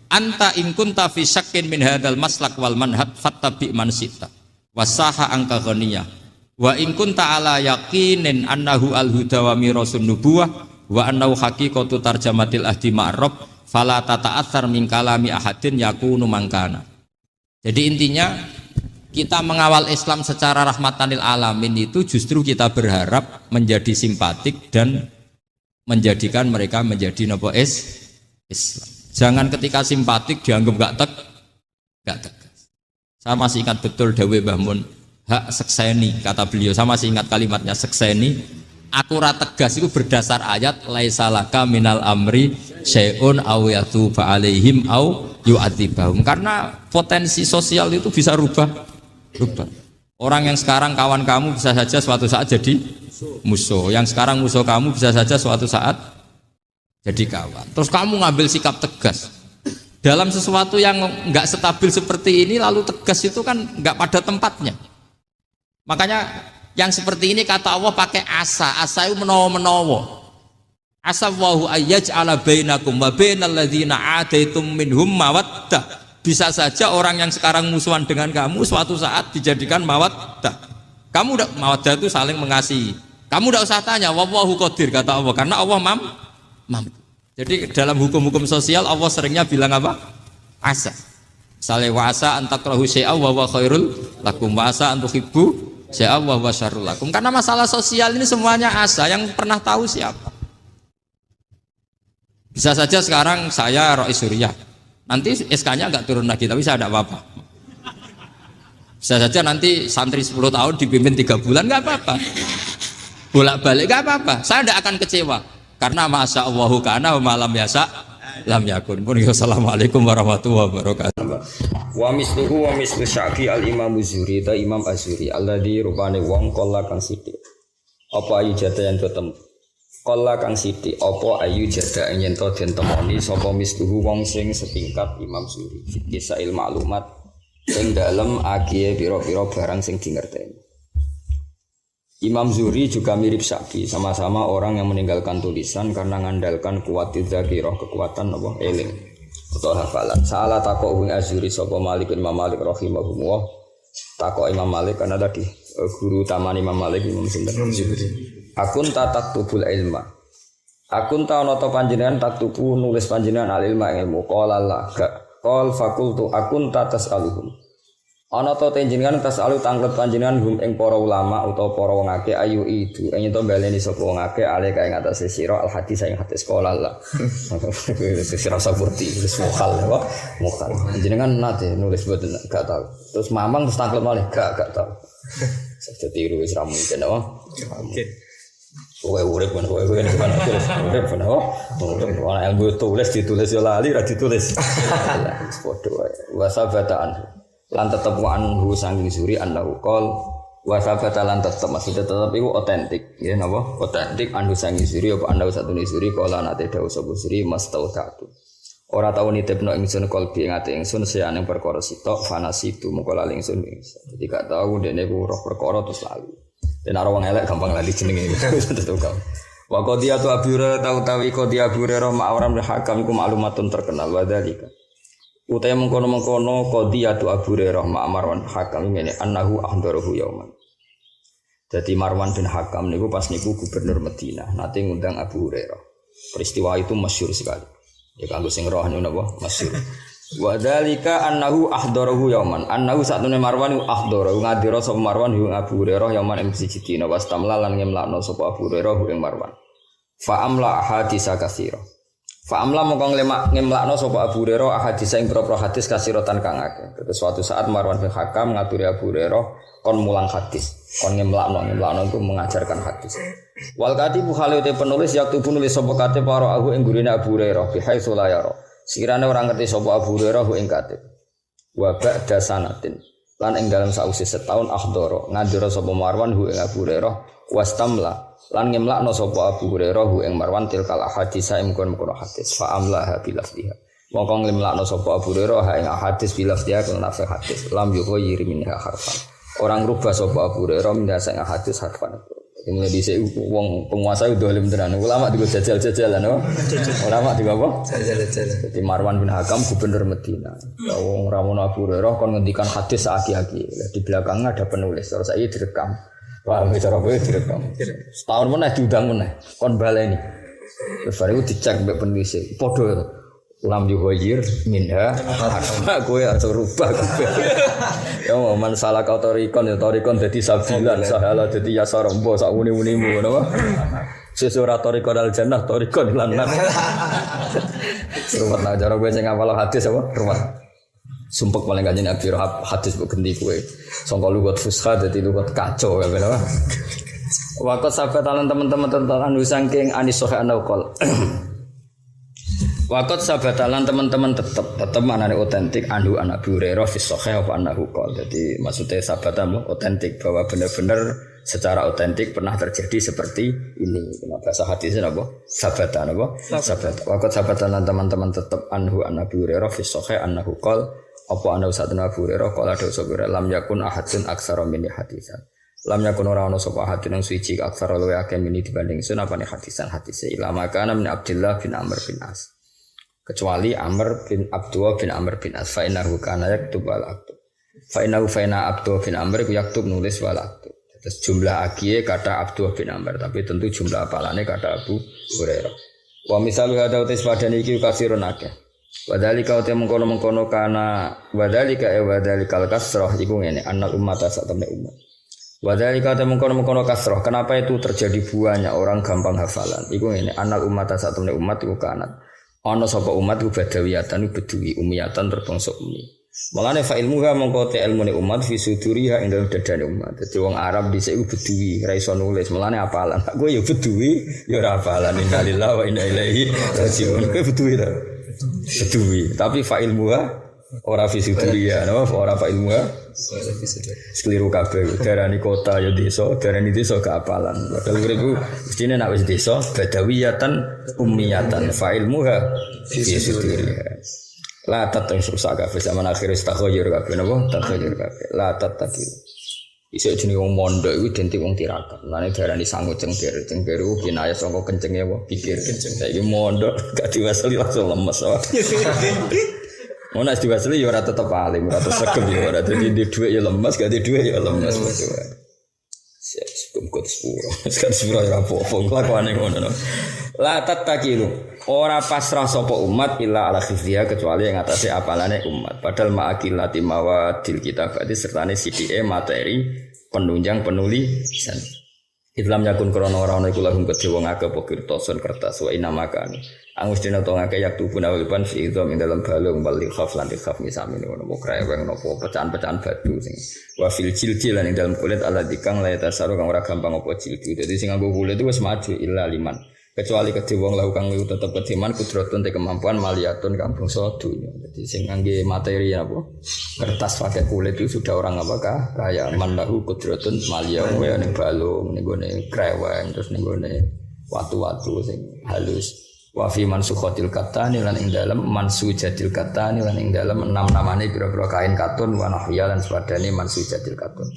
anta in kunta fi syakkin min hadzal maslak wal manhaj fattabi man syi'ta wasaha angka ghaniyah wa in kunta ala yaqinin annahu al huda wa mirasun nubuwah wa annahu haqiqatu tarjamatil ahdi ma'rab fala tata'atsar min kalami ahadin yakunu mangkana. Jadi intinya kita mengawal Islam secara rahmatan lil alamin itu justru kita berharap menjadi simpatik dan menjadikan mereka menjadi nopo Islam. Jangan ketika simpatik dianggap gak tegas. Saya masih ingat betul dawuh Mbah Mun, hak sekseni, kata beliau. Saya masih ingat kalimatnya sekseni. Akurat tegas itu berdasar ayat laisalaka minal amri syai'un aw yatuba alaihim aw yu'adzibahum. Karena potensi sosial itu bisa rubah. Orang yang sekarang kawan kamu bisa saja suatu saat jadi musuh. Yang sekarang musuh kamu bisa saja suatu saat jadi kawan. Terus kamu ngambil sikap tegas dalam sesuatu yang nggak stabil seperti ini, lalu tegas itu kan nggak pada tempatnya. Makanya yang seperti ini kata Allah pakai asa. Asa itu menawa-menawa. Asa wahu ayyaj'ala bainakum wa bainal ladzina adaitum minhum mawaddah. Bisa saja orang yang sekarang musuhan dengan kamu suatu saat dijadikan mawaddah. Kamu udah mawaddah itu saling mengasihi. Kamu udah usah tanya wallahu qadir, kata Allah, karena Allah mampu. Jadi dalam hukum-hukum sosial Allah seringnya bilang apa? Asa. Misalnya wa asa an takrahu syai'a wa huwa khairul lakum wa asa an tuhibbu syai'a wa huwa syarrul lakum. Karena masalah sosial ini semuanya asa, yang pernah tahu siapa. Bisa saja sekarang saya Rois Suriah, nanti SK-nya nggak turun lagi, tapi saya tidak apa-apa. Bisa saja nanti santri 10 tahun dipimpin 3 bulan, nggak apa-apa. Bolak-balik nggak apa-apa. Saya tidak akan kecewa. Karena masya Allahu kana wa malam yasa lam yakun. Assalamualaikum warahmatullahi wabarakatuh. Wa misluhu wa mislu Syafi'i al-Imam Zuri ta Imam Azuri alladzi rupane wong kala kang sithik. Apa ayu jada yang tetem. Kala kang sithik apa ayu jada yen to den temoni sapa misluhu wong sing setingkat Imam Zuri. Kisail maklumat ing dalem agie pira-pira barang sing dingerteni. Imam Zuri juga mirip Syafi'i, sama-sama orang yang meninggalkan tulisan karena mengandalkan kuat dzakirah, kekuatan apa eling atau hafalan. Salah takok wing Azuri sapa Malik bin Malik rahimahullah. Takok Imam Malik karena tadi guru utama Imam Malik Imam Sinten Zuri. Akun taktubul ilma. Akun ta ana ta panjenengan taktubu nulis panjenengan al ilma ilmu qala la ga qol fakultu akun tasaluhum. Ana ta panjenengan tasalu tanglet panjenengan hum ing para ulama utawa para wong akeh ayu itu ing to baleni sapa wong akeh ale kae ngatasé sira al hadis ing hadis qala la. Sira saburti wis mukhal wae mukhal. Panjenengan nate nulis boten gak tau. Terus mamang terus tanglet malih gak tau. Saja tiru wis ra mungkin apa? Mungkin. Kowe urip men kowe gimana terus urip men apa? Ora ilmu tulis ditulis yo lali ra ditulis. Wis padha wae. Wa sabataan lan tetep anhu sanging Zuri annahu qol wa sabata lan tetep maksudnya tetep iku otentik ya napa otentik anhu sanging Zuri apa annahu satune Zuri qala nate dawuh sapa Zuri mastautatu ora tau nitipno ingsun qalbi ing ati ingsun seane perkara sitok fanasitu mengko lali ingsun jadi gak tau dene ku roh perkara terus lali den ora wong elek gampang lali jenenge tetep kau wa qadiyatu abura tau-tawi qadiyah abura ma'aram hakam ku maklumatun terkenal wa dzalika utai mengkono-mengkono qadiyatu Abu Hurairah Marwan Hakam ngene annahu ahdaruhu yauman. Jadi Marwan bin Hakam niku pas niku gubernur Madinah nate ngundang Abu Hurairah. Peristiwa itu masyhur sekali. Ya kanggo sing roh niku napa? Masyhur. Wa dzalika annahu ahdarahu yauman. Annahu satune Marwan ahdara ngadira sapa Marwan ing Abu Hurairah yauman ing siji dina wastamla lan ngemlakno sapa Abu Hurairah ing Marwan. Fa amla hadisa katsira. Fa amla mongko ngemlakno sapa Abu Hurairah hadis ing propro hadis kasiratan kang akeh. Terus suatu saat Marwan bin Hakam ngaturi Abu Hurairah kon mulang hadis, kon ngemlakno itu mengajarkan hadis. Wal katibu khalite penulis yaktu penulis sapa katib para aku ing gurine Abu Hurairah bi haitsu la yara. Sekirane ora ngerti sapa Abu Hurairah ing katib. Wa ba'da sanatin lan ing dalam sause setahun akhdara ngandira sapa Marwan ing Abu Hurairah wastamla lan ngemlakno sapa Abu Hurairah ing Marwan tilkal hadis ing kono hadis fa amlaha bilafdiha. Mongko ngemlakno sapa Abu Hurairah ing hadis bilafdiha kan nafsi hadis lam yughayir minha harfan. Orang rubah sapa Abu Hurairah mendasa ing hadis harfan. Ini dhisik wong penguasa dolim tenan. Ulama digo jajal-jajalan no. Ulama digo apa? Jajal-jajalan. Jadi Marwan bin Hakam gubernur Madinah. Wong ramono Abu Hurairah kon ngendikan hadis aki-aki. Di belakangnya ada penulis. Terus saya direkam. Wah, cara kowe direkam. Setahun meneh diundang meneh. Kon baleni. Terus baru dicek mbek penulis. Padha lam yughayir minha kowe harus rubah kabeh. Ya man salah kau torikon ya torikon dadi sabilan sahala dadi yasar mbo sak muni-munimu ngono wae. Sesora torikon al jannah torikon lan nar. Ruwet nak cara kowe sing ngapal hadis apa? Ruwet. Sumpek paling kanjeng Nabi hadis kok ganti kowe. Sangka lugat fusha dadi lugat kacau kabeh apa. Waqat sahabat teman-teman tentang anu saking anis sahih anaqol. Waktu sabatalan teman-teman tetap manane otentik anhu anak Abu Hurairah fi sahih apa anahu qol. Jadi maksudnya sabatan otentik bahwa benar-benar secara otentik pernah terjadi seperti ini. Bahasa hadisnya apa? Sabatan apa? Sabat. Waktu sabatalan teman-teman tetap anhu anak Abu Hurairah fi sahih anahu qol. Apa anahu satuna Abu Hurairah qala ada sabira lam yakun ahadun aksara min hadisan. Lam yakun ora ono sapa hadin yang suci aksara luwe akeh mini dibanding sunapane hadisan hadise ilama kana min Abdullah bin Amr bin As. Kecuali Amr bin Abdullah bin Amr bin As fa innahu kana yaktub wal aktub fa innahu Abdullah bin Amr yaktub nulis wal aktub. Terus jumlah agie kata Abdullah bin Amr tapi tentu jumlah apalane kata Abu Hurairah. Wa misalu hada utis padane iki kasirun akeh. Wadhalika uti mengkono-mengkono kana wadhalikal kasrah iku ngene annal ummata sak temne umat. Wadhalika uti mengkono-mengkono kasrah kenapa itu terjadi banyak orang gampang hafalan iku ngene annal ummata sak temne umat iku kanat ana sapa umat ku badawiyatan bedui umiyatan terbangsa umi. Malane fa ilmuha mongko te ilmune umat fi suduriha ing dalem dadane umat. Dadi wong Arab dhisik ku bedui, ra iso nulis. Malane apalan. Kowe ya bedui, ya ora apalan. Innalillahi wa inna ilaihi raji'un. Kowe bedui ta? Bedui. Tapi fa ilmuha ora fi suduriha, napa? Ora fa ilmuha. Sekeliru kabeh. Darani kota ya desa, darani desa gak apalan. Padahal uripku mestine nek wis desa badawiyatan ummiyatan fa ilmuha fi suduriha. La tatang rusak kabeh zaman akhir istakhoyir kabeh napa? Takhoyir kabeh. La tataki. Isuk jenenge wong mondok iku identik wong tirakat. Lane darani sangu cengker. Cengker ku kinaya saka kencenge apa? Pikir kenceng. Saiki mondok gak diwasali langsung lemes. Ono diwasali ya ora tetep alim, ora tetep segem ya ora. Dadi di dhuwit ya lemes, gak di dhuwit ya lemes. Siap sebut sepuro. Sekarang sepuro ya apa-apa kelakuane ngono. La tatakilu. Ora pasrah sapa umat illa ala khifriya kecuali yang atase apalane umat. Padahal ma'akilati mawadil kitabati sertane sidike materi penunjang penulisan. Islam yakun krana ora ana iku lahum kedhe wong akeh apa kertas wa inamakan. Angus dina to ngake yak tubun awalpan fi idzam ing dalam balung bali khaf lan khaf misamin ngono mo kreweng nopo pecahan-pecahan batu sing wa fil jildi lan ing dalam kulit ala dikang la tasaru kang ora gampang apa jildi. Dadi sing nganggo kulit itu wis maju illa liman. Kecuali kedhe wong lahu kang tetep kediman kudratun te kemampuan maliyatun kang bangsa dunya. Dadi sing ngangge materi apa kertas pakai kulit itu sudah orang apakah kaya man lahu kudratun maliyah kaya ning balung ning gone kreweng terus ning gone watu-watu sing halus. Wa fi mansukhatil katani lan ing dalem mansujatil katani lan ing dalem 6 namane pira-pira kain katun wa nahya lan sepadane mansujatil katun.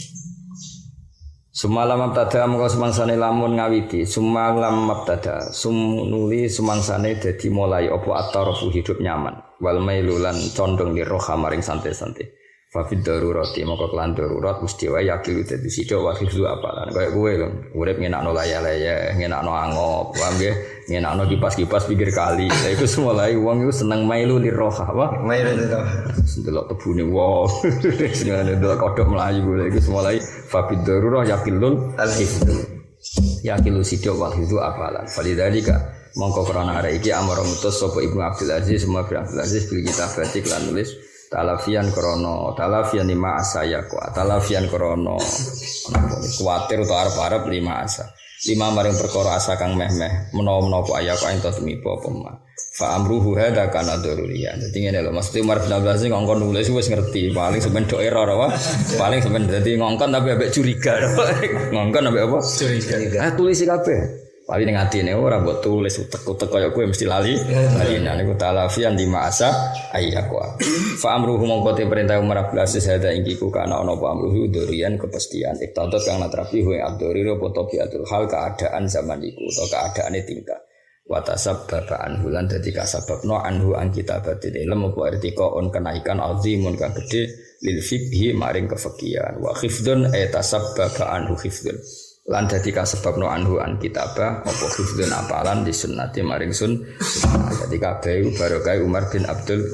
Sumalam mabtada mengko semangsane lamun ngawiti sumalam mabtada sumnuli semangsane dadi mulai apa atarufu hidup nyaman wal mailulan condong li roha maring santai-santai Fafid darurati maka kelan darurat mesti wae yakin dadi sithik wa hifzu apalan kaya kowe lho urip ngenakno laya-laya ngenakno angop paham nggih ngenakno kipas-kipas pinggir kali lha iku mulai wong iku seneng mailu liroha apa mailu liroha delok tebune wong sing delok kodhok mlayu lha iku mulai fafid darurah yakilun al-hifzu yakilu sithik wa hifzu apalan falidalika mongko krana arek iki amara ngutus sapa Ibnu Abdul Aziz semua Abdul Aziz bil kitabati lan nulis talafian lima asa ya kuat talafian krono kuatir atau arep-arep lima asa lima maring perkara asa kang meh-meh menawa-menawa apa aya kok ento tumiba apa ma fa amruhu hada kana daruriyan dadi ngene lho Mas Umar bin Abdul Aziz ngongkon nulis wis ngerti paling sampean do error apa paling sampean dadi ngongkon tapi ambek curiga ngongkon ambek apa curiga tulisi kabeh paling ning atine ora mbok tulis utek-utek kaya kowe mesti lali. Nah niku talafian di masa ayyaqwa. Fa amruhu mongko te perintah Umar bin Abdul hada ingkiku kana ana apa amruhu durian kepastian. Iktadat kang natrafi wa abduri apa tabiatul hal keadaan zaman iku atau keadaane tingkah. Wa tasabbaba anhu lan dadi kasababno anhu an kitabatil ilm apa artika on kenaikan azimun kang gedhe lil fiqhi maring kefiqihan. Wa khifdun tasabbaba anhu khifdun. Lan dadi kasebabno anhu an kitabah apa hifdzun apalan di sunnati maring sun. Dadi kabeh barokah Umar bin Abdul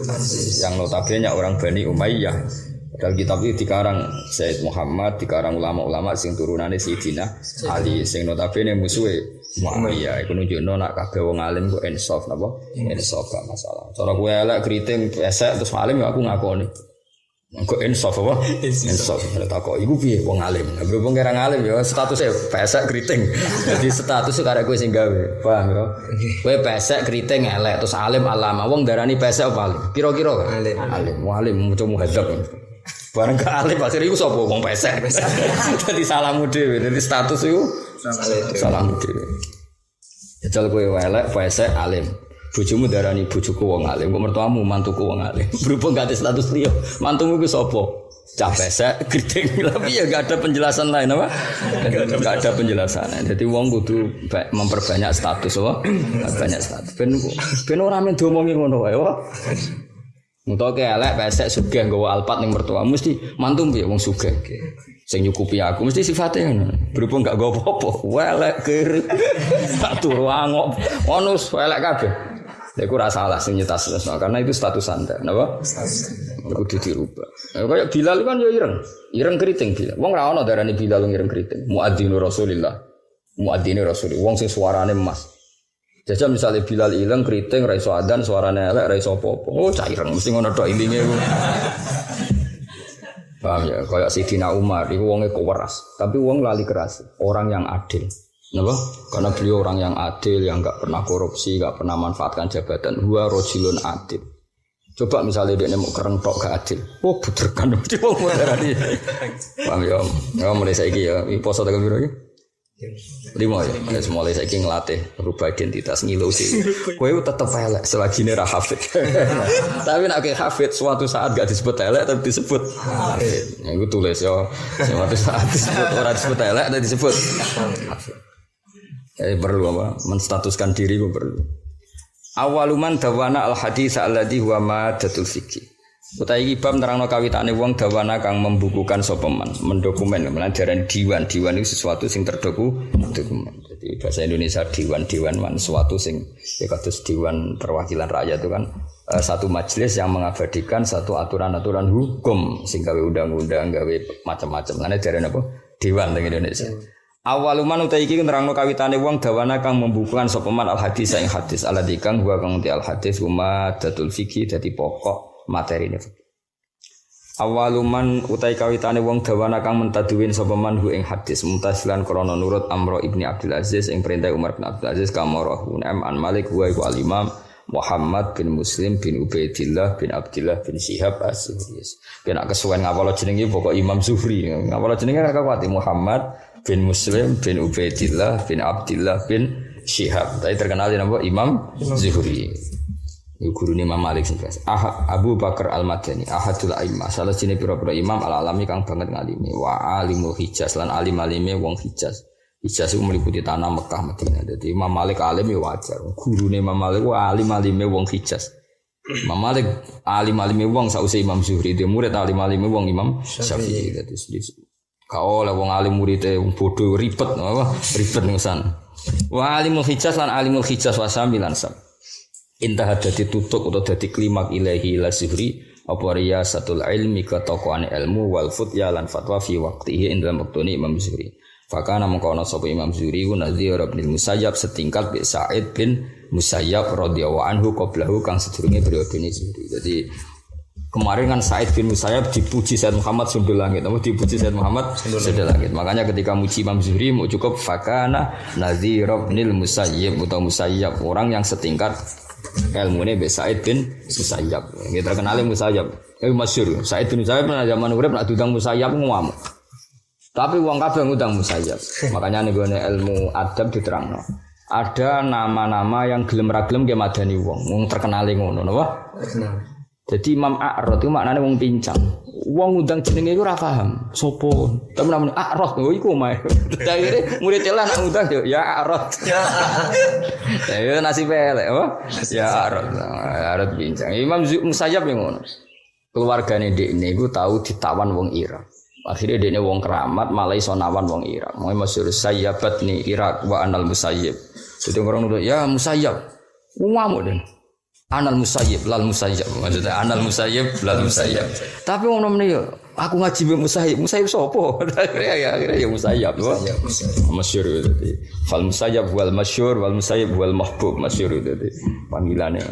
yang notabene orang Bani Umayyah. Padahal kitab itu dikarang Said Muhammad, dikarang ulama-ulama sing turunane Sayyidina Ali sing notabene musuhe Muawiyah. Iku nunjukno nek kabeh wong alim kok insaf napa? Insaf gak masalah. Cara kowe elek kriting pesek terus alim ya aku ngakoni. Engko insaf apa? Insaf. Tak kok iku piye wong alim. Berhubung kira ngalim ya statusnya pesek kriting. Jadi status karek kowe sing gawe. Paham ya? Kowe pesek kriting elek terus alim alama. Wong darani pesek apa alim? Kira-kira alim. Alim, alim mucu muhadzab. Bareng ke alim akhir iku sapa wong pesek. Dadi salahmu dhewe. Dadi status iku salahmu dhewe. Jajal kowe elek pesek alim. Bojomu darani bojoku wong alim, kok mertuamu mantuku wong alim. Berhubung gak ada status liya, mantumu ku sapa? Cah pesek, kriting. Tapi ya gak ada penjelasan lain apa? Gak ada penjelasan. Jadi wong kudu memperbanyak status apa? Banyak status. Ben ora men diomongi ngono wae, apa? Mutoke elek pesek sugih nggawa alpat ning mertuamu mesti mantu piye wong sugih. Sing nyukupi aku mesti sifatnya ngono. Berhubung gak nggo apa-apa, elek kiri. Tak turu angop. Ono elek kabeh. Iku ora salah sing nyetas karena itu status Anda, napa? Kudu dirubah. Kayak Bilal kan yo ireng keriting Bilal. Wong ora ono darani Bilal ireng keriting. Muadzinu Rasulillah. Muadzinu Rasulillah. Wong sing suarane emas. Jajal misalnya Bilal ireng keriting ra iso adzan suarane elek ra iso apa-apa. Oh, cah ireng mesti ngono tok ilinge ku. Paham ya? Kayak Sayyidina Umar iku wonge keweras, tapi wong lali keras, orang yang adil. Kenapa? Karena beliau orang yang adil, yang enggak pernah korupsi, enggak pernah manfaatkan jabatan. Huwa rajulun adil. Coba misalnya dia mau kereng tok gak adil. Oh, buterkan mesti wong moderani. Paham ya? Ya mulai saiki ya, poso tanggal piro iki? 5 ya. Nek mulai saiki nglatih rubah identitas ngilu sih. Kowe tetep elek selagi ne ra hafid. Tapi nek hafid suatu saat gak disebut elek tapi disebut hafid. Ya iku tulis ya. Suatu saat disebut ora disebut elek tapi disebut hafid. Perlu apa? Menstatuskan diri itu perlu. Awaluman dawana al hadis alladhi huwa madatul fikih. Utai iki bab nerangno kawitane wong dawana kang membukukan sapa man, mendokumen, melanjaran diwan. Diwan itu sesuatu sing terdokumen. Jadi bahasa Indonesia diwan man sesuatu sing kados diwan perwakilan rakyat itu kan satu majelis yang mengabadikan satu aturan-aturan hukum sing gawe undang-undang, gawe macam-macam. Lane jarene apa? Diwan ning Indonesia. Awaluman utai iki nerangno kawitane wong dawana kang membukukan sapa man al hadis ing hadis alladzi kang wa kang al hadis huma datul fikih dadi pokok materi ini. Awaluman utai kawitane wong dawana kang mentaduwin sapa man hu ing hadis mutasilan krana nurut Amr ibni Abdul Aziz ing perintah Umar bin Abdul Aziz kamarahu an Malik wa iku al-Imam Muhammad bin Muslim bin Ubaidillah bin Abdillah bin Syihab Az-Zuhri. Kena kesuwen ngapalo jenenge pokok Imam Zuhri. Ngapalo jenenge ra kuwati Muhammad bin Muslim bin Ubaidillah bin Abdillah bin Syihab. Tapi terkenal napa Imam Zuhri. Iku gurune Imam Malik sing biasa. Abu Bakar Al-Madani, ahadul a'immah. Salah sini pira-pira imam al-alami kang banget ngalime. Wa alimul Hijaz lan alim-alime wong Hijaz. Hijaz iku meliputi tanah Mekah Madinah. Dadi Imam Malik alim ya wajar. Gurune Imam Malik wa alim-alime wong Hijaz. Imam Malik alim-alime wong sausé Imam Zuhri, dia murid alim-alime wong Imam Syafi'i. Dadi kau lah wong alim muridé wong bodoh ribet apa? Ribet ngusan. Wa alimul Hijaz lan alimul Hijaz wa samilan sam. Intah dadi tutuk atau dadi klimak ilahi la Zuhri apa riyasatul ilmi ketokoane ilmu wal futya lan fatwa fi waqtihi ing dalam waktune Imam Zuhri. Fakana mengkono sapa Imam Zuhri ku Nadhir bin Musayyab setingkat bi Sa'id bin Musayyab radhiyallahu anhu qablahu kang sedurunge periodene Zuhri. Jadi kemarin kan Sa'id bin Musayyab dipuji Said Muhammad Sundul Langit, apa dipuji Said Muhammad Sundul Langit. Makanya ketika muji Imam Zuhri mau cukup fakana Nadhir bin Musayyab atau Musayyab, orang yang setingkat ilmune be Sa'id bin Musayyab. Nggih terkenal Musayyab. Masyhur. Sa'id bin Musayyab pada zaman urip nek diundang Musayyab ngamuk. Tapi wong kabeh ngundang Musayyab. Makanya nek ilmu adab diterangno. Ada nama-nama yang gelem ra gelem ke madani wong terkenal ngono napa? Jadi Imam A'rad itu maknane wong pincang. Wong ngundang jenenge iku ora paham. Sopo? Tapi namanya A'rad lho iku mae. Akhire murid celah nak ngundang yo ya A'rad. Ya nasib elek apa? Ya A'rad. A'rad pincang. Imam Musayyab yang ngono. Keluargane dekne iku tahu ditawan wong Irak. Akhirnya dekne wong keramat malah iso nawan wong Irak. Mau masyhur sayyabat ni Irak wa anal Musayyib. Jadi orang nuduh ya Musayyab. Ngamuk den. Anal Musayyib lal Musayyab. Maksudnya anal Musayyib lal Musayyab. Tapi wong nomene yo aku ngaji mbek Musayyib. Musayyib sapa? Akhirnya ya Musayyab. Masyhur itu. Fal Musayyab wal masyhur wal Musayyib wal mahbub masyhur itu. Panggilannya.